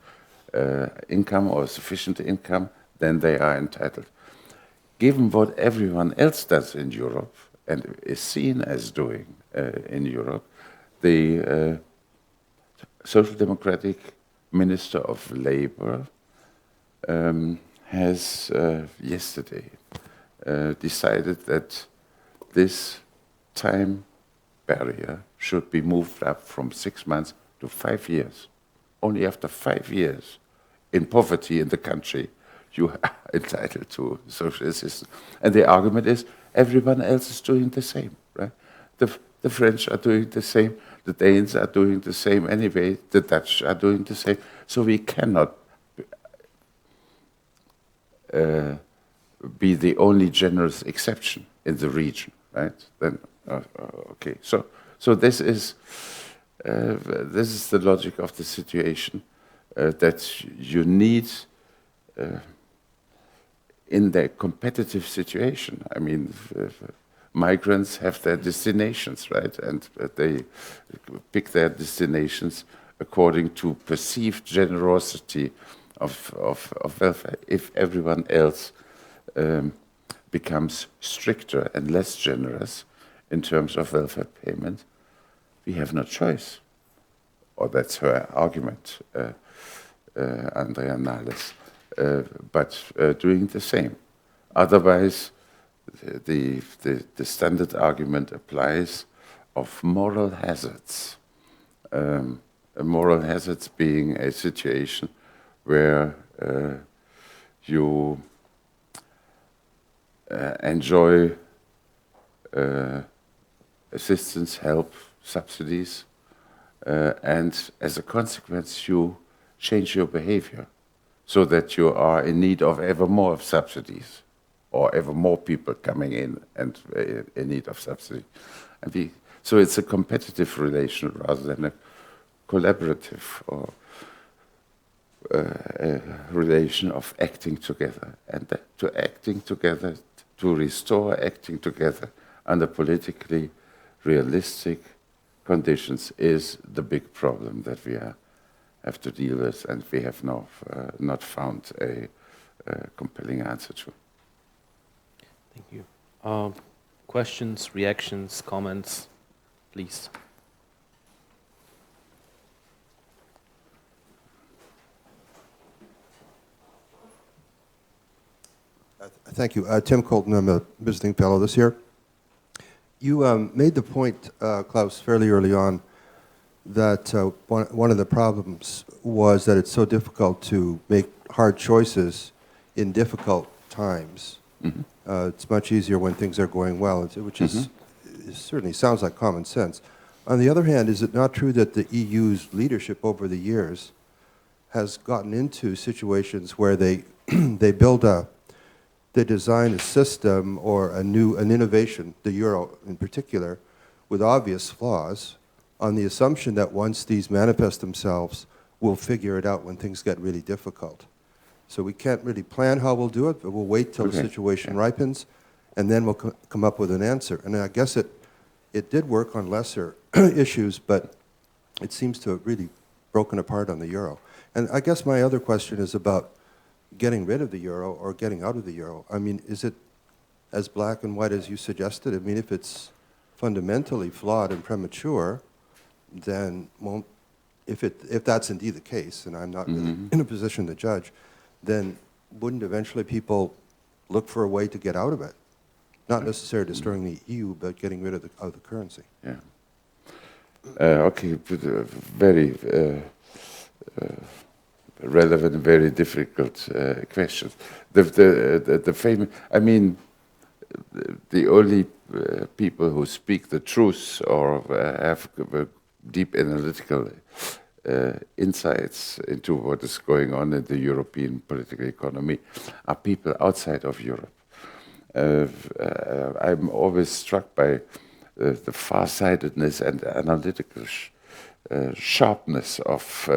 B: income or sufficient income, then they are entitled. Given what everyone else does in Europe and is seen as doing in Europe, the Social Democratic Minister of Labor has yesterday decided that this time barrier should be moved up from 6 months to 5 years. Only after 5 years in poverty in the country, you are entitled to social assistance. And the argument is everyone else is doing the same, right? The French are doing the same, the Danes are doing the same anyway, the Dutch are doing the same. So we cannot be the only generous exception in the region, right? Then, okay. So this is the logic of the situation that you need in their competitive situation. I mean, migrants have their destinations, right? And they pick their destinations according to perceived generosity of welfare. If everyone else becomes stricter and less generous in terms of welfare payment, we have no choice. or that's her argument, Andrea Nahles, but doing the same. Otherwise, the standard argument applies of moral hazards. Moral hazards being a situation where you enjoy assistance, help, subsidies, and as a consequence you change your behavior so that you are in need of ever more of subsidies, or ever more people coming in and in need of subsidy. And so it's a competitive relation rather than a collaborative or a relation of acting together. And to restore acting together under politically realistic conditions is the big problem that we have to deal with, and we have not found a compelling answer to.
C: Thank you. Questions, reactions, comments, please.
D: Thank you. Tim Colton, I'm a visiting fellow this year. You made the point, Klaus, fairly early on, that one of the problems was that it's so difficult to make hard choices in difficult times. Mm-hmm. It's much easier when things are going well, which is certainly sounds like common sense. On the other hand, is it not true that the EU's leadership over the years has gotten into situations where they they design a system or an innovation, the euro in particular, with obvious flaws, on the assumption that once these manifest themselves, we'll figure it out when things get really difficult. So we can't really plan how we'll do it, but we'll wait till the situation ripens, and then we'll come up with an answer. And I guess it did work on lesser issues, but it seems to have really broken apart on the euro. And I guess my other question is about getting rid of the euro or getting out of the euro. I mean, is it as black and white as you suggested? I mean, if it's fundamentally flawed and premature, then if that's indeed the case, and I'm not really in a position to judge, then wouldn't eventually people look for a way to get out of it? Not necessarily destroying the EU, but getting rid of the currency.
B: Yeah. Okay, very relevant, very difficult questions. The famous, I mean, the only people who speak the truth or have deep analytical insights into what is going on in the European political economy are people outside of Europe. I'm always struck by the far-sightedness and analytical sharpness of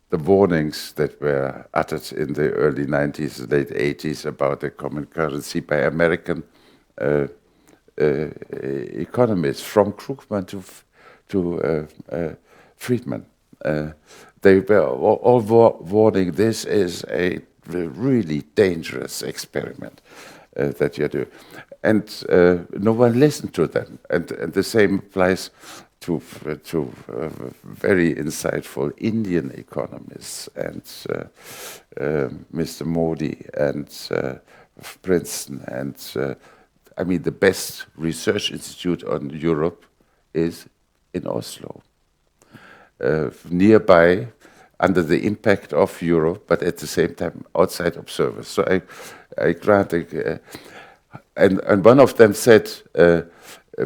B: the warnings that were uttered in the early 90s, late 80s about the common currency by American economists, from Krugman to Friedman. They were all warning this is a really dangerous experiment that you do. And no one listened to them. And the same applies to very insightful Indian economists and Mr. Modi and Princeton. And I mean, the best research institute on Europe is in Oslo, nearby, under the impact of Europe, but at the same time outside observers. So I grant, and one of them said,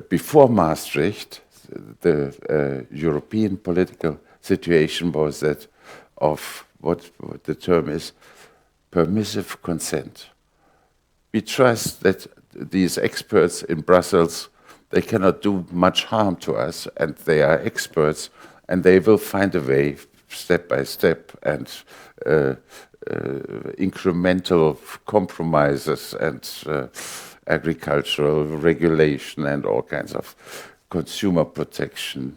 B: before Maastricht, the European political situation was that of what the term is, permissive consent. We trust that these experts in Brussels, they cannot do much harm to us, and they are experts, and they will find a way, step by step, and incremental compromises and agricultural regulation and all kinds of consumer protection,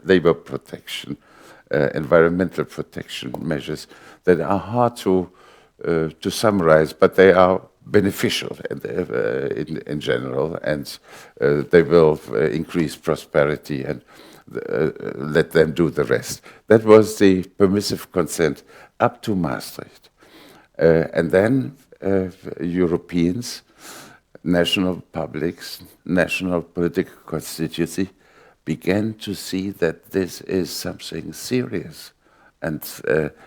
B: labor protection, environmental protection measures that are hard to summarize, but they are beneficial in general, and they will increase prosperity. And let them do the rest. That was the permissive consent up to Maastricht. And then Europeans, national publics, national political constituency began to see that this is something serious. And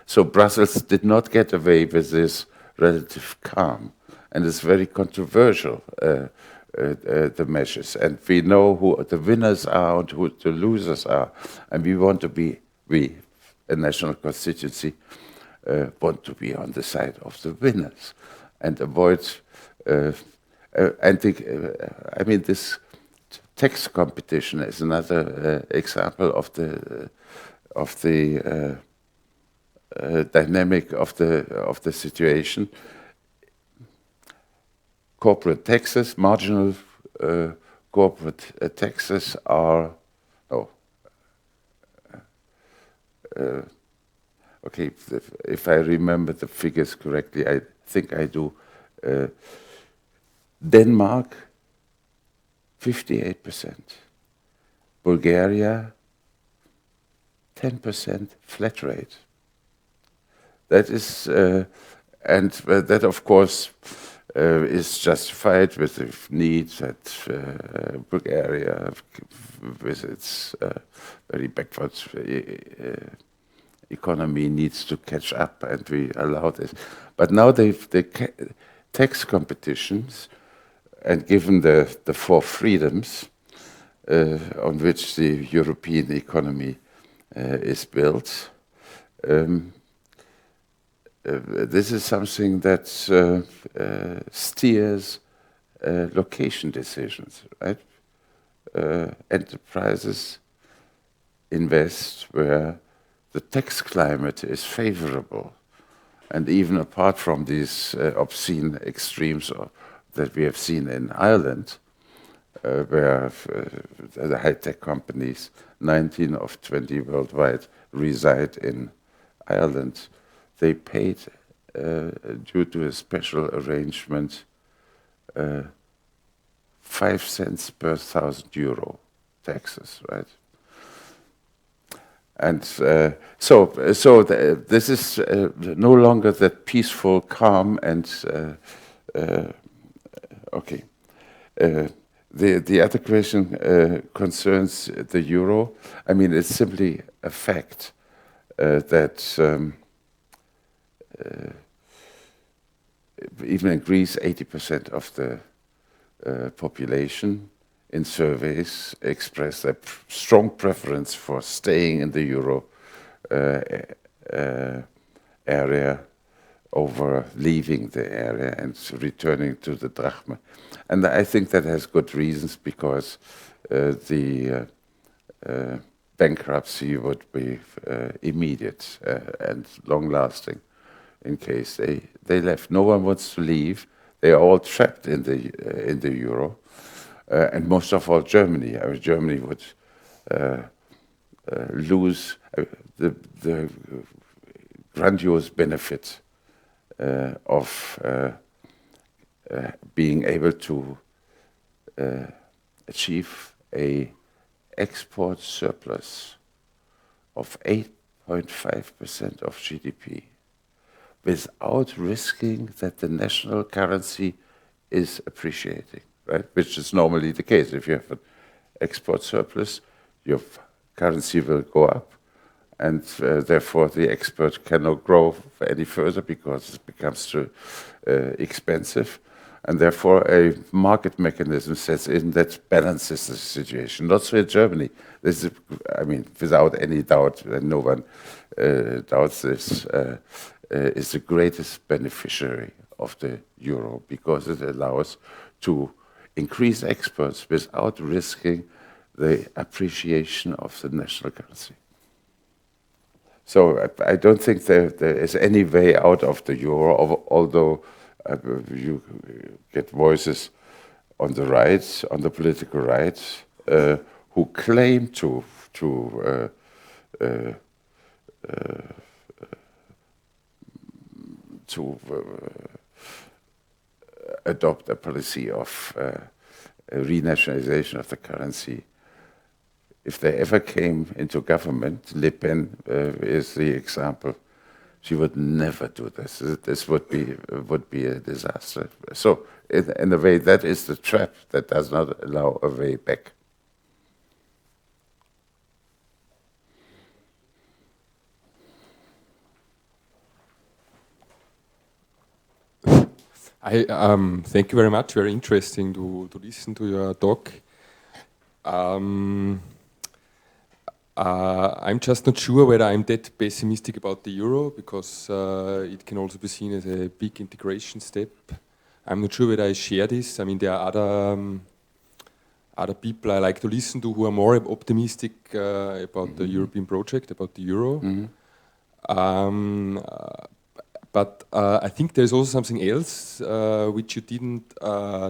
B: so Brussels did not get away with this relative calm. And it's very controversial, the measures. And we know who the winners are and who the losers are. And we want to be, we, a national constituency, want to be on the side of the winners and avoid, I mean, this tax competition is another example of the dynamic of the situation. Corporate taxes, marginal corporate taxes are, okay, if I remember the figures correctly, I think I do. Denmark, 58%. Bulgaria, 10% flat rate. That is, and that of course is justified with the need that Bulgaria, with its very backward economy, needs to catch up, and we allow this. But now the tax competitions, and given the four freedoms on which the European economy is built, this is something that steers location decisions, right? Enterprises invest where the tax climate is favorable. And even apart from these obscene extremes that we have seen in Ireland, where the high-tech companies, 19 of 20 worldwide, reside in Ireland, they paid, due to a special arrangement, 5 cents per €1,000 taxes, right? And this is no longer that peaceful, calm, and okay. The other question concerns the euro. I mean, it's simply a fact that even in Greece, 80% of the population in surveys express their strong preference for staying in the euro area over leaving the area and returning to the drachma. And I think that has good reasons, because the bankruptcy would be immediate and long-lasting in case they left. No one wants to leave. They are all trapped in the euro. And most of all, Germany. I mean, Germany would lose the grandiose benefit of being able to achieve a export surplus of 8.5% of GDP without risking that the national currency is appreciating, right? Which is normally the case. If you have an export surplus, your currency will go up, and therefore the export cannot grow any further because it becomes too expensive. And therefore a market mechanism sets in that balances the situation. Not so in Germany. This is, I mean, without any doubt, and no one doubts this, is the greatest beneficiary of the euro, because it allows to increase exports without risking the appreciation of the national currency. So I don't think there is any way out of the euro, although you get voices on the right, on the political right, who claim to adopt a policy of renationalization of the currency if they ever came into government, Le Pen is the example. She would never do this. This would be a disaster. So, in a way, that is the trap that does not allow a way back.
E: Thank you very much. Very interesting to listen to your talk. I'm just not sure whether I'm that pessimistic about the euro, because it can also be seen as a big integration step. I'm not sure whether I share this. I mean, there are other people I like to listen to who are more optimistic about the European project, about the euro. But I think there's also something else which you didn't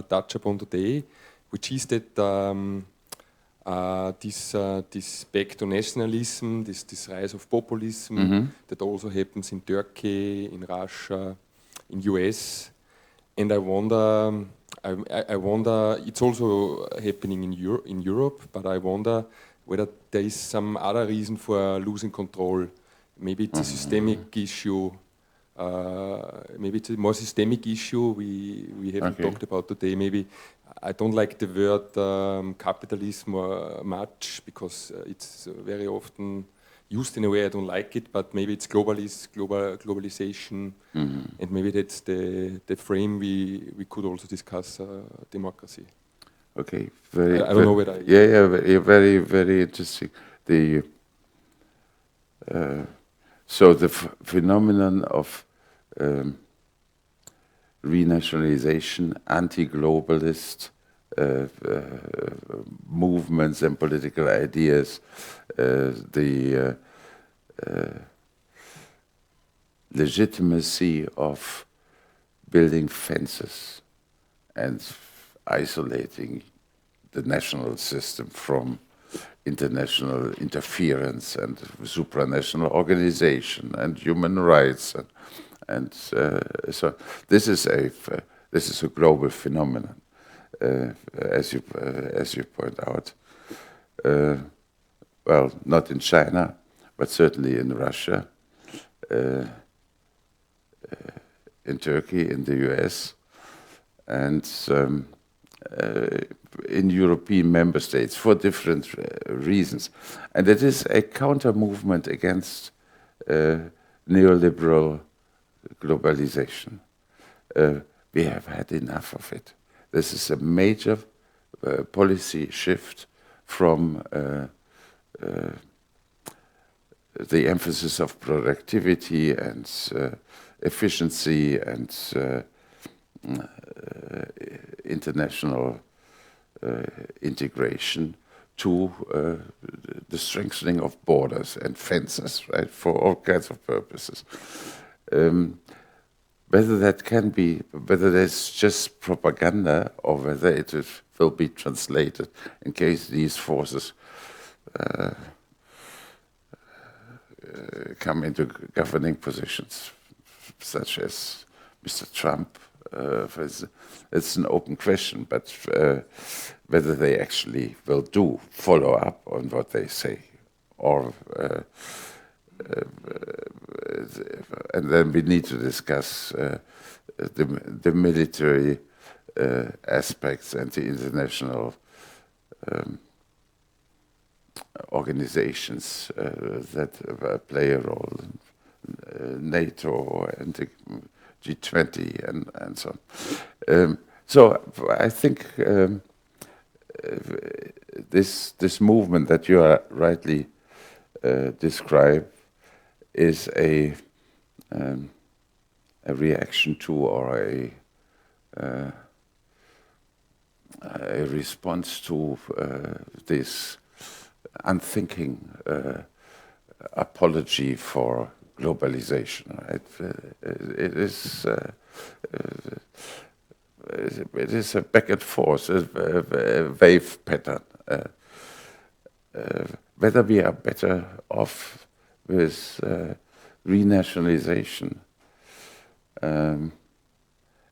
E: touch upon today, which is that this back to nationalism, this rise of populism that also happens in Turkey, in Russia, in US, and I wonder, it's also happening in Europe, but I wonder whether there is some other reason for losing control. Maybe it's a systemic issue. Maybe it's a more systemic issue we haven't talked about today. Maybe I don't like the word capitalism much, because it's very often used in a way I don't like it, but maybe it's globalization, and maybe that's the frame we could also discuss democracy.
B: Okay,
E: I don't know whether
B: very, very interesting. So the phenomenon of renationalization, anti-globalist movements and political ideas, the legitimacy of building fences and isolating the national system from international interference and supranational organization and human rights, and so this is a global phenomenon, as you point out. Well, not in China, but certainly in Russia, in Turkey, in the US, and in European member states for different reasons. And it is a counter movement against neoliberal globalization. We have had enough of it. This is a major policy shift from the emphasis of productivity and efficiency and international integration to the strengthening of borders and fences, right, for all kinds of purposes. Whether that can be, whether that's just propaganda or whether it will be translated in case these forces come into governing positions, such as Mr. Trump. It's an open question, but whether they actually will follow up on what they say, or and then we need to discuss the military aspects and the international organizations that play a role in NATO and the G20 and so on. So I think this movement that you are rightly describe is a reaction to, or a response to this unthinking apology for globalization. Right? It is a back and forth, a wave pattern. Whether we are better off with renationalization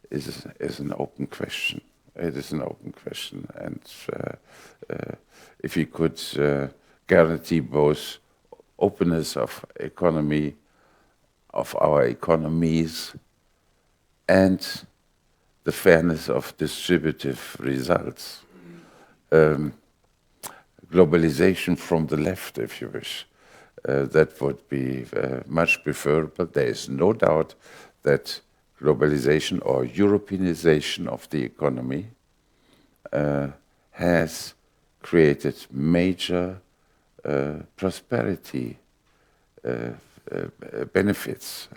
B: is an open question. It is an open question, and if we could guarantee both openness of economy, of our economies, and the fairness of distributive results. Globalization from the left, if you wish. That would be much preferable. There is no doubt that globalization or Europeanization of the economy has created major prosperity benefits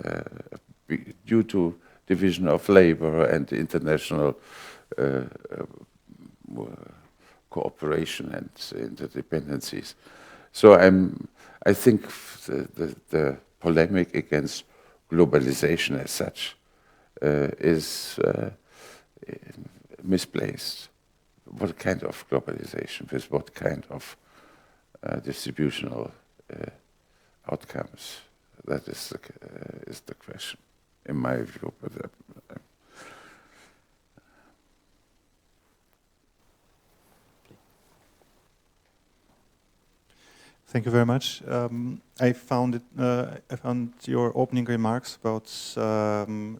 B: due to division of labor and international cooperation and interdependencies. So I think the polemic against globalization as such is misplaced. What kind of globalization, with what kind of distributional outcomes? That is the question, in my view. But,
F: Thank you very much. I found your opening remarks about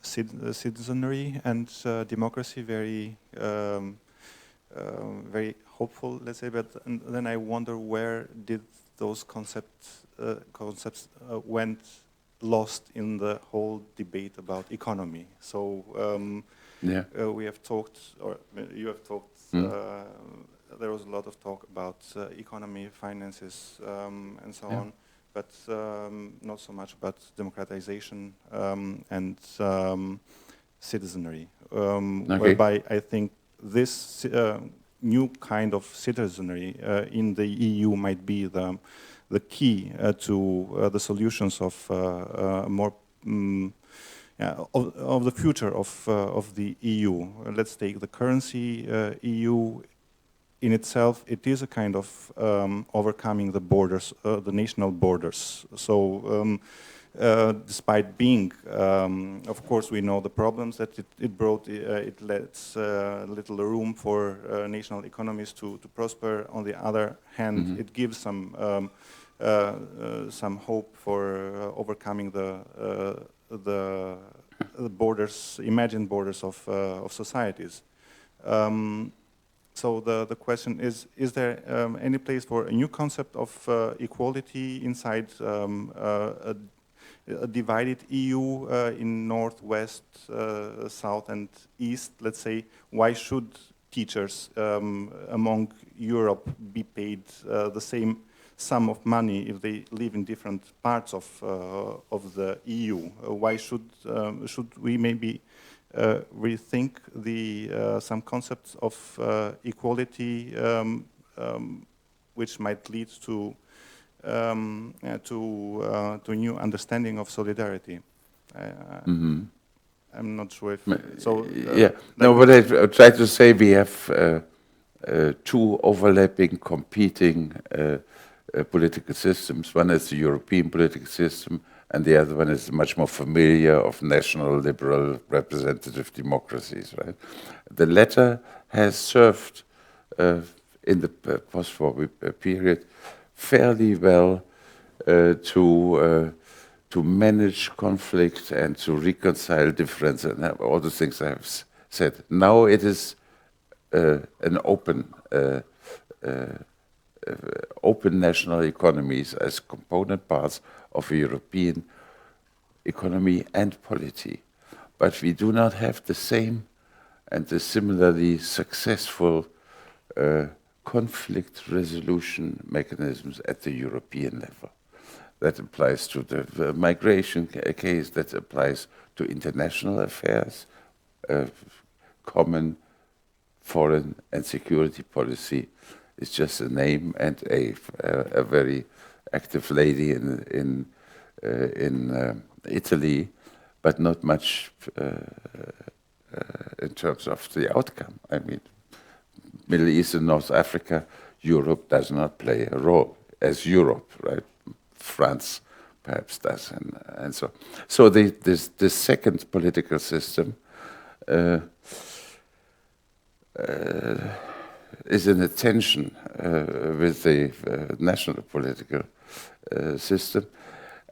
F: citizenry and democracy very very hopeful, let's say. But then I wonder, where did those concepts went lost in the whole debate about economy? So we have talked, or you have talked. There was a lot of talk about economy, finances, and so on, but not so much about democratization and citizenry. Whereby I think this new kind of citizenry in the EU might be the key to the solutions of more of the future of the EU. Let's take the currency. EU in itself, it is a kind of overcoming the borders, the national borders. So despite being, of course, we know the problems that it brought. It lets little room for national economies to prosper. On the other hand, it gives some hope for overcoming the borders, imagined borders of societies. So the question is there any place for a new concept of equality inside a divided EU in North, West, South and East, let's say? Why should teachers among Europe be paid the same sum of money if they live in different parts of the EU? Why should we maybe rethink some concepts of equality, which might lead to a new understanding of solidarity? I'm not sure if so.
B: What I try to say, we have two overlapping, competing political systems. One is the European political system, and the other one is much more familiar of national liberal representative democracies, right? The latter has served in the post-war period fairly well to manage conflict and to reconcile differences and all the things I have said. Now it is an open national economies as component parts of a European economy and polity. But we do not have the same and the similarly successful conflict resolution mechanisms at the European level. That applies to the migration case, that applies to international affairs, common foreign and security policy is just a name, and a very active lady in Italy, but not much in terms of the outcome. I mean, Middle East and North Africa, Europe does not play a role as Europe, right? France perhaps does, and so. So the second political system is in a tension with the national political system.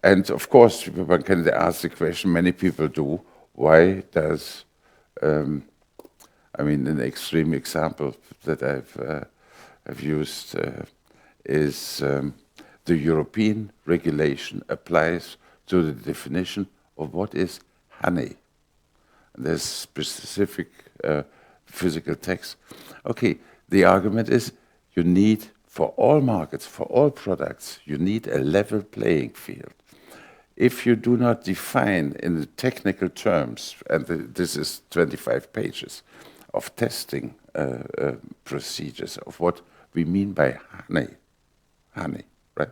B: And of course, one can ask the question, many people do, why does, I mean, an extreme example that I've used is the European regulation applies to the definition of what is honey. And there's specific physical text. Okay, the argument is you need, for all markets, for all products, you need a level playing field. If you do not define in the technical terms, and this is 25 pages of testing procedures of what we mean by honey, right?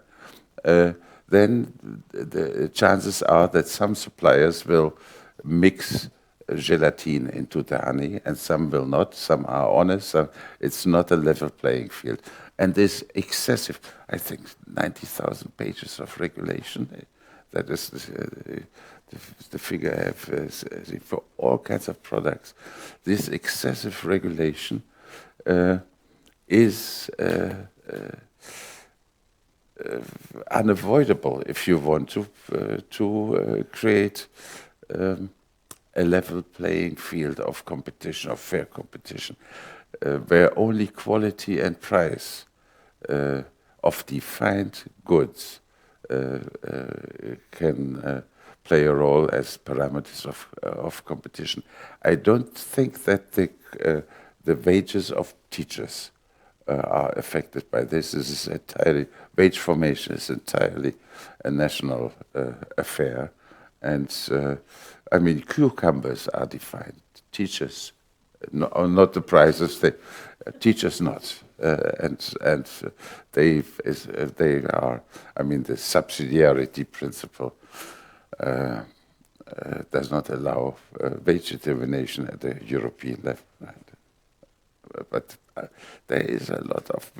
B: Then the chances are that some suppliers will mix gelatin into the honey, and some will not. Some are honest. It's not a level playing field. And this excessive, I think, 90,000 pages of regulation, that is the figure I have for all kinds of products. This excessive regulation is unavoidable if you want to create a level playing field of competition, of fair competition, where only quality and price of defined goods can play a role as parameters of competition. I don't think that the wages of teachers are affected by this. This is entirely, wage formation is entirely a national affair. And I mean, cucumbers are defined. Teachers, not the prices, teachers not. And they are, I mean, the subsidiarity principle does not allow wage determination at the European level. Right? But there is a lot of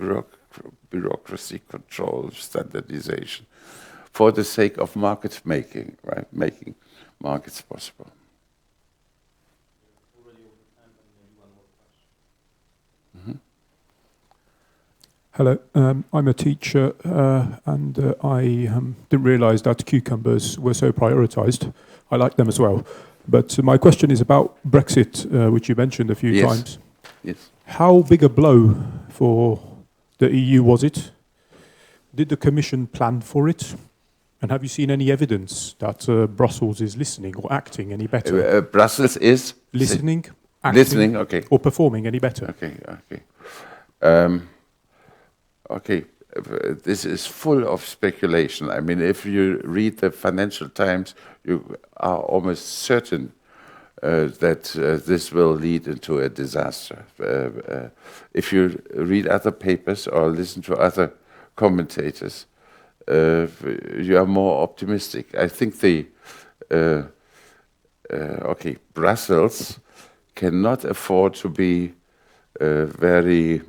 B: bureaucracy, control, standardization, for the sake of market making, right? Making markets possible. Mm-hmm.
G: Hello, I'm a teacher, and I didn't realise that cucumbers were so prioritised. I like them as well. But my question is about Brexit, which you mentioned a few times.
B: Yes.
G: How big a blow for the EU was it? Did the Commission plan for it? And have you seen any evidence that Brussels is listening or acting any better?
B: Brussels is
G: listening, acting,
B: listening, okay,
G: or performing any better?
B: Okay. This is full of speculation. I mean, if you read the Financial Times, you are almost certain that this will lead into a disaster. If you read other papers or listen to other commentators, you are more optimistic. I think Brussels cannot afford to be very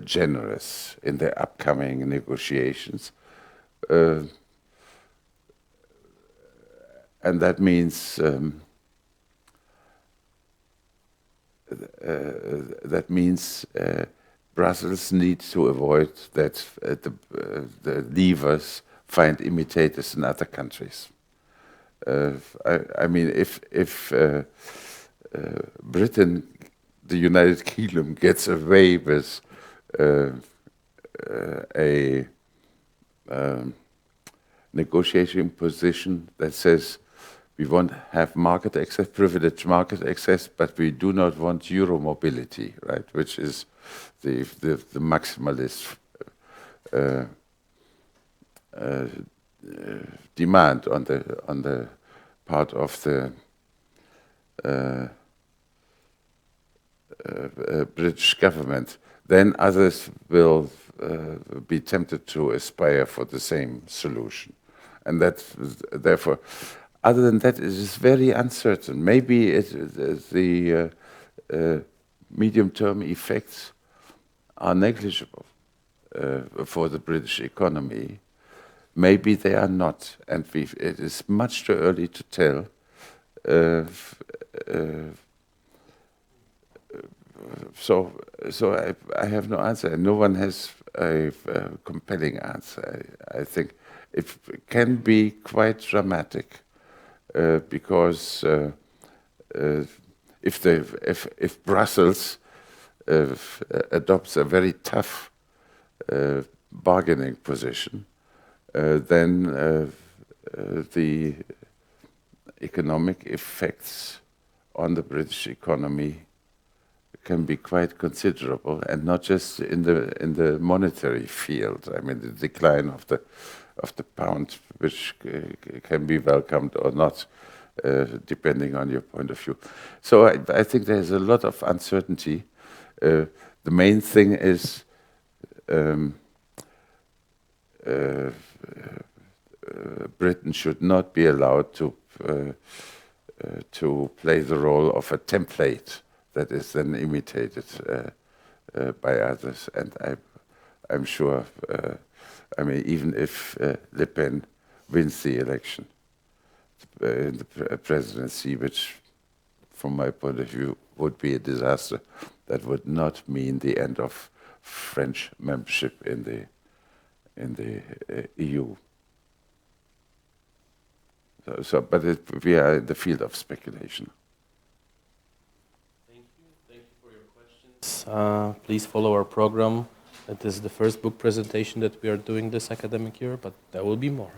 B: generous in the upcoming negotiations. And that means Brussels needs to avoid that the levers find imitators in other countries. I mean, if Britain, the United Kingdom, gets away with a negotiating position that says we want to have market access, privileged market access, but we do not want Euro mobility, right? Which is the maximalist demand on the part of the British government. Then others will be tempted to aspire for the same solution, and that therefore. Other than that, it is very uncertain. Maybe the medium-term effects are negligible for the British economy. Maybe they are not, and it is much too early to tell I have no answer, and no one has a compelling answer. I think it can be quite dramatic because if Brussels adopts a very tough bargaining position, then the economic effects on the British economy can be quite considerable, and not just in the monetary field. I mean, the decline of the pound, which can be welcomed or not, depending on your point of view. So I think there's a lot of uncertainty. The main thing is Britain should not be allowed to play the role of a template that is then imitated by others. And I'm sure, I mean, even if Le Pen wins the election in the presidency, which from my point of view would be a disaster, that would not mean the end of French membership in the EU. But we are in the field of speculation.
C: Thank you for your questions. Please follow our program. It is the first book presentation that we are doing this academic year, but there will be more.